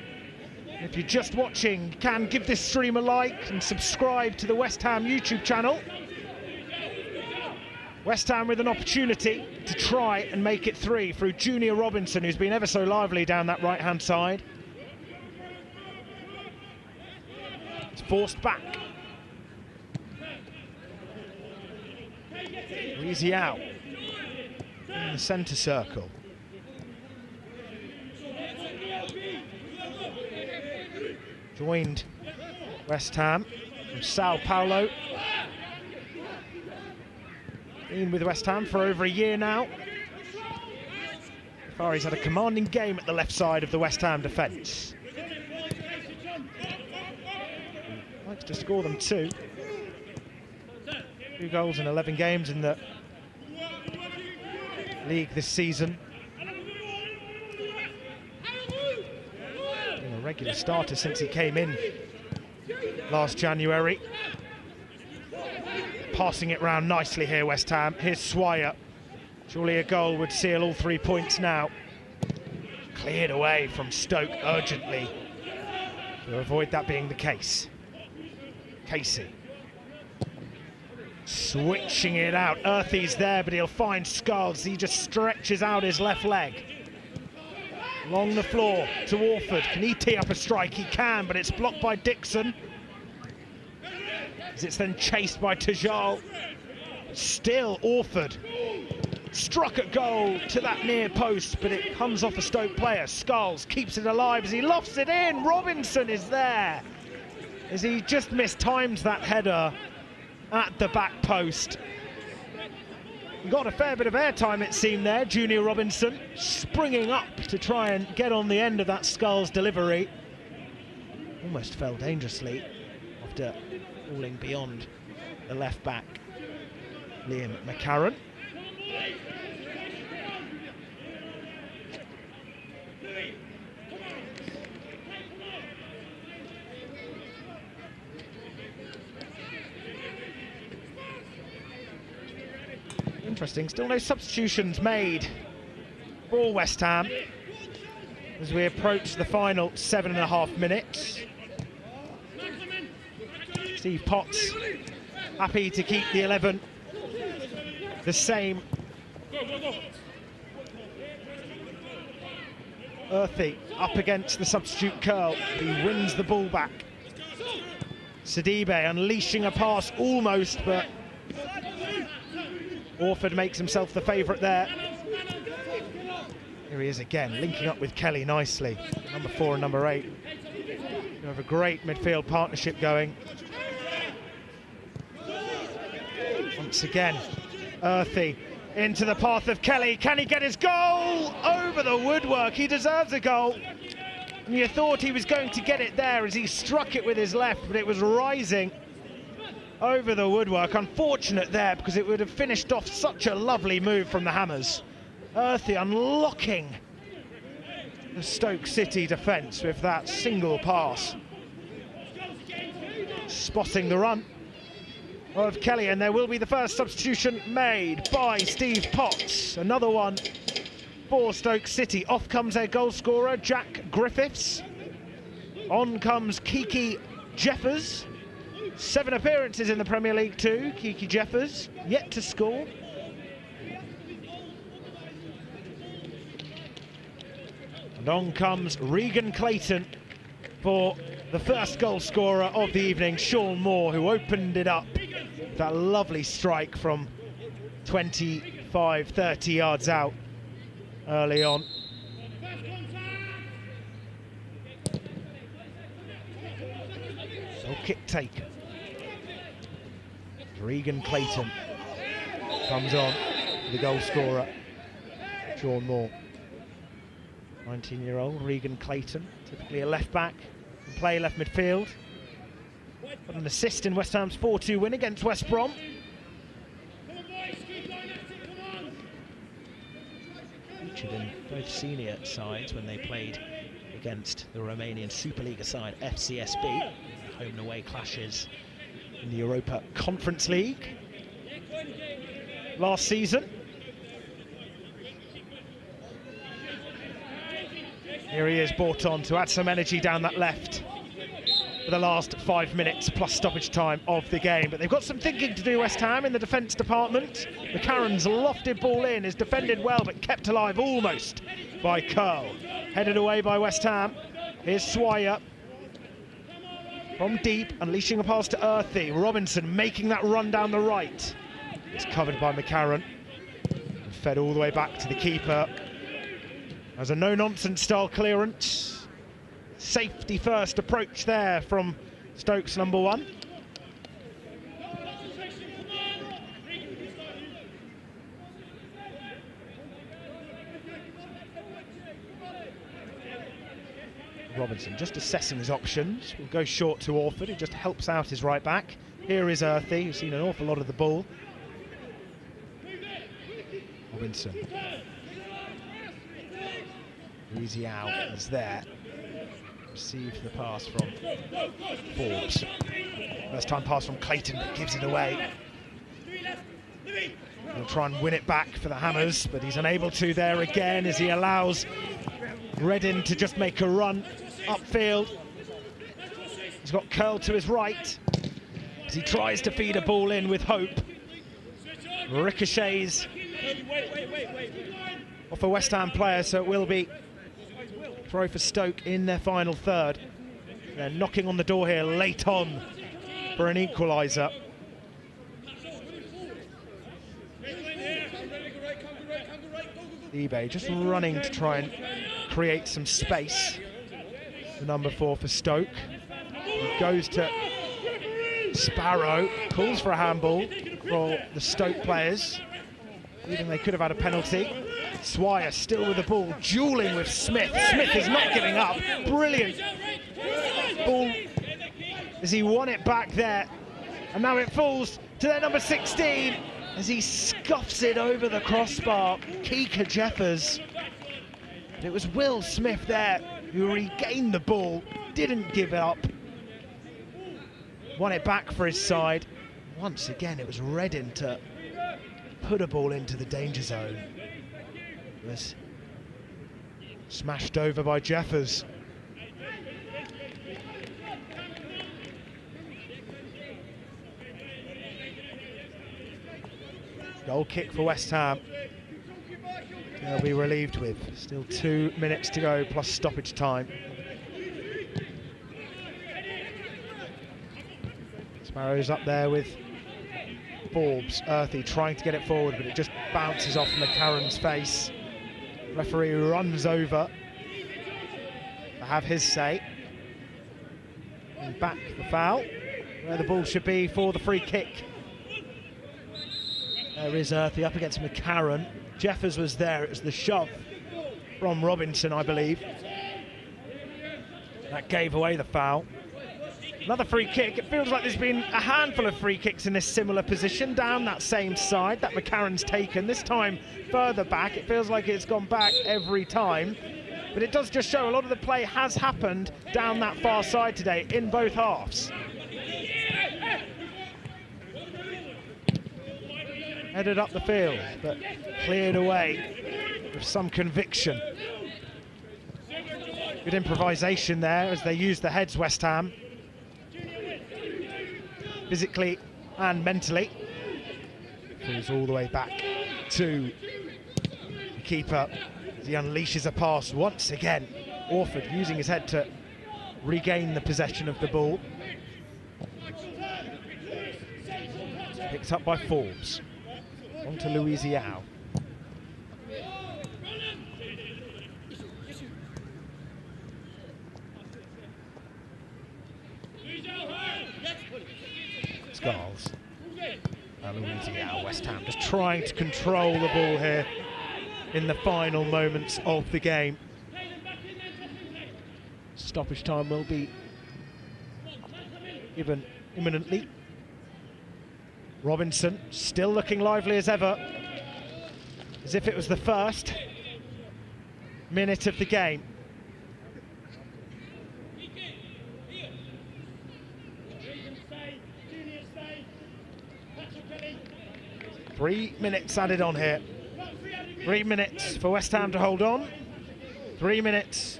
A: If you're just watching, you can give this stream a like and subscribe to the West Ham YouTube channel. West Ham with an opportunity to try and make it 3 through Junior Robinson, who's been ever so lively down that right-hand side. It's forced back. Riziao in the centre circle. Joined West Ham from Sao Paulo. Been with West Ham for over a year now. So far he's had a commanding game at the left side of the West Ham defence. Likes to score them 2. 2 goals in 11 games in the league this season. Been a regular starter since he came in last January. Passing it round nicely here, West Ham. Here's Swire. Surely a goal would seal all 3 points now. Cleared away from Stoke urgently to avoid that being the case. Casey. Switching it out. Earthy's there, but he'll find Skulls. He just stretches out his left leg. Along the floor to Orford. Can he tee up a strike? He can, but it's blocked by Dixon. As it's then chased by Tajal. Still Orford. Struck at goal to that near post, but it comes off a Stoke player. Skulls keeps it alive as he lofts it in. Robinson is there. As he just mistimes that header at the back post. Got a fair bit of airtime, it seemed there, Junior Robinson, springing up to try and get on the end of that Skulls delivery. Almost fell dangerously after falling beyond the left back, Liam McCarron. Interesting, still no substitutions made for West Ham as we approach the final 7.5 minutes. Steve Potts happy to keep the 11 the same. Earthy up against the substitute curl. He wins the ball back. Sidibe unleashing a pass almost, but Orford makes himself the favourite there. Here he is again, linking up with Kelly nicely. Number 4 and number 8. You have a great midfield partnership going. Once again, Earthy into the path of Kelly. Can he get his goal? Over the woodwork. He deserves a goal. And you thought he was going to get it there as he struck it with his left, but it was rising over the woodwork. Unfortunate there, because it would have finished off such a lovely move from the Hammers. Earthy unlocking the Stoke City defence with that single pass. Spotting the run of Kelly, and there will be the first substitution made by Steve Potts. Another one for Stoke City. Off comes their goal scorer, Jack Griffiths. On comes Kiki Jeffers. 7 appearances in the Premier League too, Kiki Jeffers, yet to score. And on comes Regan Clayton for the first goal scorer of the evening, Sean Moore, who opened it up. That lovely strike from 25, 30 yards out early on. So kick taken. Regan Clayton comes on, the goal scorer, Sean Moore. 19-year-old Regan Clayton, typically a left back, can play left midfield. Got an assist in West Ham's 4-2 win against West Brom. Featured in both senior sides when they played against the Romanian Superliga side FCSB. Home and away clashes in the Europa Conference League last season. Here he is, brought on to add some energy down that left for the last 5 minutes plus stoppage time of the game. But they've got some thinking to do, West Ham, in the defence department. McCarron's lofted ball in is defended well but kept alive almost by Curl. Headed away by West Ham. Here's Swire from deep, unleashing a pass to Earthy. Robinson making that run down the right. It's covered by McCarron. And fed all the way back to the keeper. As a no-nonsense style clearance. Safety first approach there from Stoke's number 1. Robinson just assessing his options. Will go short to Orford, who just helps out his right back. Here is Earthy, who's seen an awful lot of the ball. Robinson. Easy out is there. Receives the pass from Forbes. First time pass from Clayton, but gives it away. He'll try and win it back for the Hammers, but he's unable to there again as he allows Reddin to just make a run upfield. He's got Curl to his right as he tries to feed a ball in with hope. Ricochets off a West Ham player, so it will be throw for Stoke in their final third. They're knocking on the door here late on for an equaliser. eBay just running to try and create some space. The number 4 for Stoke. He goes to Sparrow, calls for a handball for the Stoke players. Even they could have had a penalty. Swire still with the ball, duelling with Smith. Smith is not giving up. Brilliant ball as he won it back there. And now it falls to their number 16 as he scuffs it over the crossbar. Kika Jeffers. It was Will Smith there who regained the ball, didn't give up. Won it back for his side. Once again, it was Reddin to put a ball into the danger zone. Was smashed over by Jeffers. Goal kick for West Ham. They'll be relieved with. Still 2 minutes to go plus stoppage time. Sparrow's up there with Forbes. Earthy trying to get it forward, but it just bounces off McCarron's face. Referee runs over to have his say. And back the foul, where the ball should be for the free kick. There is Earthy up against McCarron. Jeffers was there. It was the shove from Robinson, I believe. That gave away the foul. Another free kick. It feels like there's been a handful of free kicks in this similar position down that same side that McCarron's taken. This time further back. It feels like it's gone back every time. But it does just show a lot of the play has happened down that far side today in both halves. Headed up the field, but cleared away with some conviction. Good improvisation there as they use the heads, West Ham. Physically and mentally. Falls all the way back to the keeper as he unleashes a pass once again. Orford using his head to regain the possession of the ball. Picked up by Forbes. On to Louisiao. Skulls. Louisiao, West Ham just trying to control the ball here in the final moments of the game. Stoppage time will be given imminently. Robinson still looking lively as ever, as if it was the first minute of the game. Three minutes added on here. 3 minutes for West Ham to hold on. 3 minutes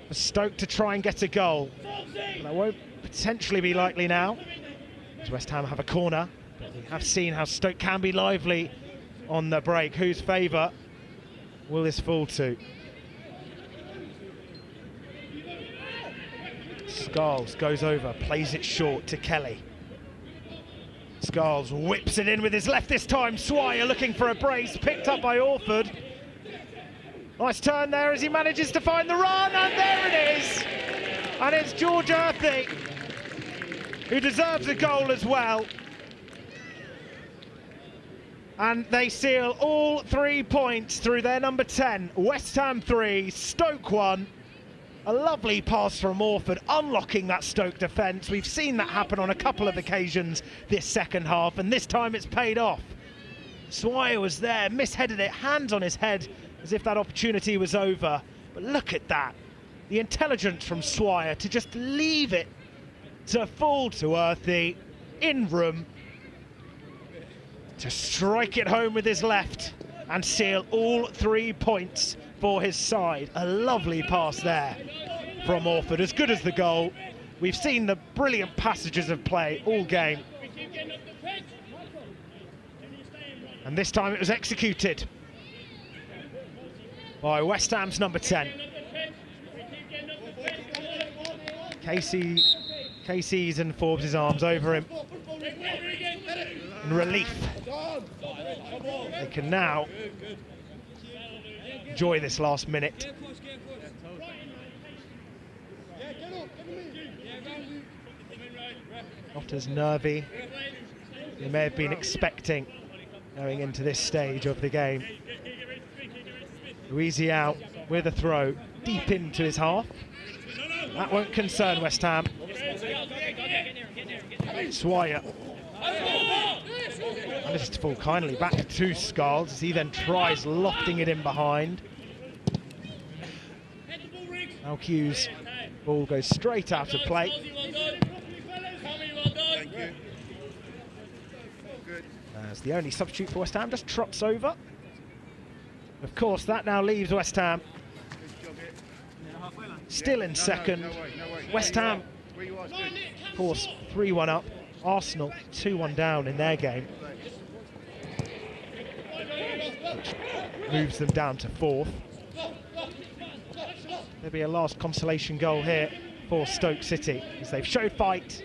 A: for Stoke to try and get a goal. And that won't potentially be likely now, as West Ham have a corner. But we have seen how Stoke can be lively on the break. Whose favour will this fall to? Scarles goes over, plays it short to Kelly. Scarles whips it in with his left this time. Swire looking for a brace, picked up by Orford. Nice turn there as he manages to find the run, and there it is! And it's George Earthy, who deserves a goal as well. And they seal all 3 points through their number 10. West Ham 3, Stoke 1. A lovely pass from Orford, unlocking that Stoke defence. We've seen that happen on a couple of occasions this second half, and this time it's paid off. Swire was there, misheaded it, hands on his head, as if that opportunity was over. But look at that. The intelligence from Swire to just leave it to fall to Earthy in room, to strike it home with his left and seal all 3 points for his side. A lovely pass there from Orford, as good as the goal. We've seen the brilliant passages of play all game, and this time it was executed by West Ham's number 10. Casey's and Forbes' arms over him in relief. They can now enjoy this last minute. Not as nervy as they may have been expecting going into this stage of the game. Louisiao with a throw deep into his half. That won't concern West Ham. Swire manages to fall kindly back to Scarles as he then tries lofting it in behind. Now Hughes, ball goes straight out of play. As the only substitute for West Ham just trots over. Of course, that now leaves West Ham still in second. West Ham, of course, 3-1 up. Arsenal 2-1 down in their game, which moves them down to 4th. There'll be a last consolation goal here for Stoke City, as they've showed fight.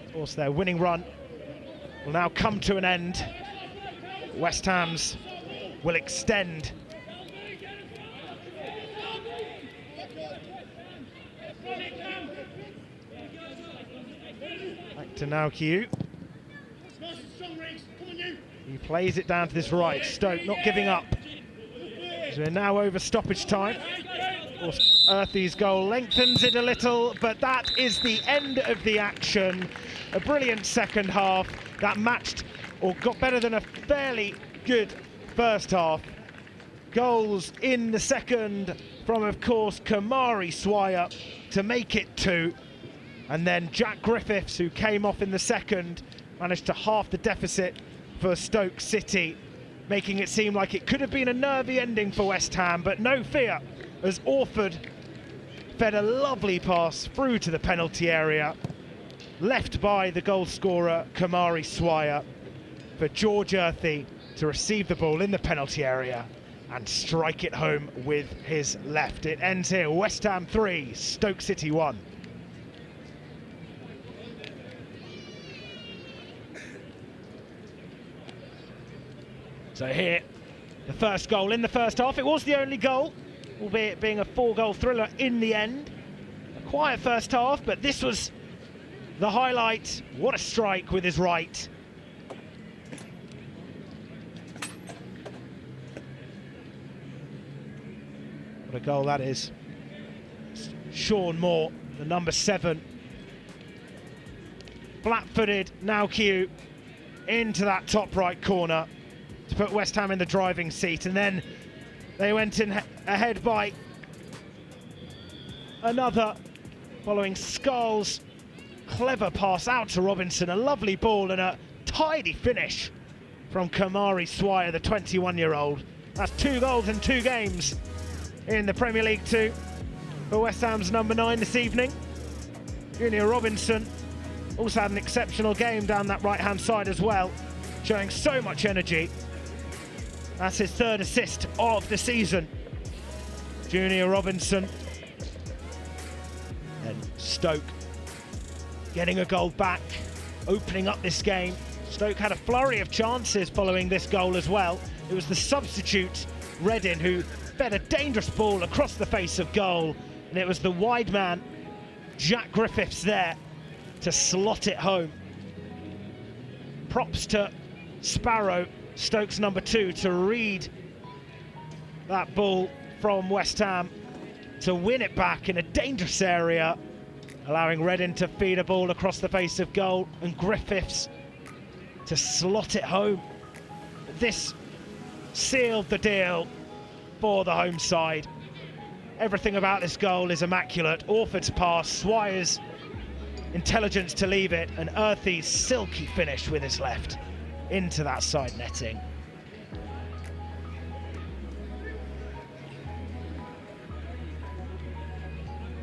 A: Of course, their winning run will now come to an end. West Ham's will extend. Back to now Q. He plays it down to this right. Stoke not giving up. So we're now over stoppage time. Of course, Earthy's goal lengthens it a little, but that is the end of the action. A brilliant second half that matched or got better than a fairly good first half. Goals in the second from, of course, Kamari Swire to make it 2. And then Jack Griffiths, who came off in the second, managed to halve the deficit for Stoke City, making it seem like it could have been a nervy ending for West Ham, but no fear, as Orford fed a lovely pass through to the penalty area, left by the goal scorer Kamari Swire, for George Earthy to receive the ball in the penalty area and strike it home with his left. It ends here, West Ham 3, Stoke City 1. So here, the first goal in the first half. It was the only goal, albeit being a 4-goal thriller in the end. A quiet first half, but this was the highlight. What a strike with his right. What a goal that is. Sean Moore, the number 7. Flat-footed, now Q, into that top right corner to put West Ham in the driving seat, and then they went in ahead by another, following Skulls' clever pass out to Robinson. A lovely ball and a tidy finish from Kamari Swire, the 21-year-old. That's 2 goals in 2 games in the Premier League 2 for West Ham's number 9 this evening. Junior Robinson also had an exceptional game down that right-hand side as well, showing so much energy. That's his 3rd assist of the season. Junior Robinson. And Stoke getting a goal back, opening up this game. Stoke had a flurry of chances following this goal as well. It was the substitute, Reddin, who fed a dangerous ball across the face of goal, and it was the wide man, Jack Griffiths, there to slot it home. Props to Sparrow, Stoke's number 2, to read that ball from West Ham to win it back in a dangerous area, allowing Reddin to feed a ball across the face of goal and Griffiths to slot it home. This sealed the deal for the home side. Everything about this goal is immaculate. Orford's pass, Swire's intelligence to leave it, and Earthy's silky finish with his left into that side netting.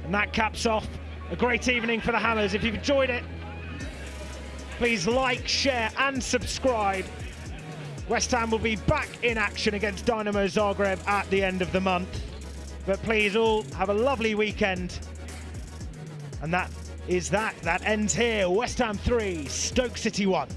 A: And that caps off a great evening for the Hammers. If you've enjoyed it, please like, share and subscribe. West Ham will be back in action against Dynamo Zagreb at the end of the month. But please all have a lovely weekend. And that ends here. West Ham 3, Stoke City 1.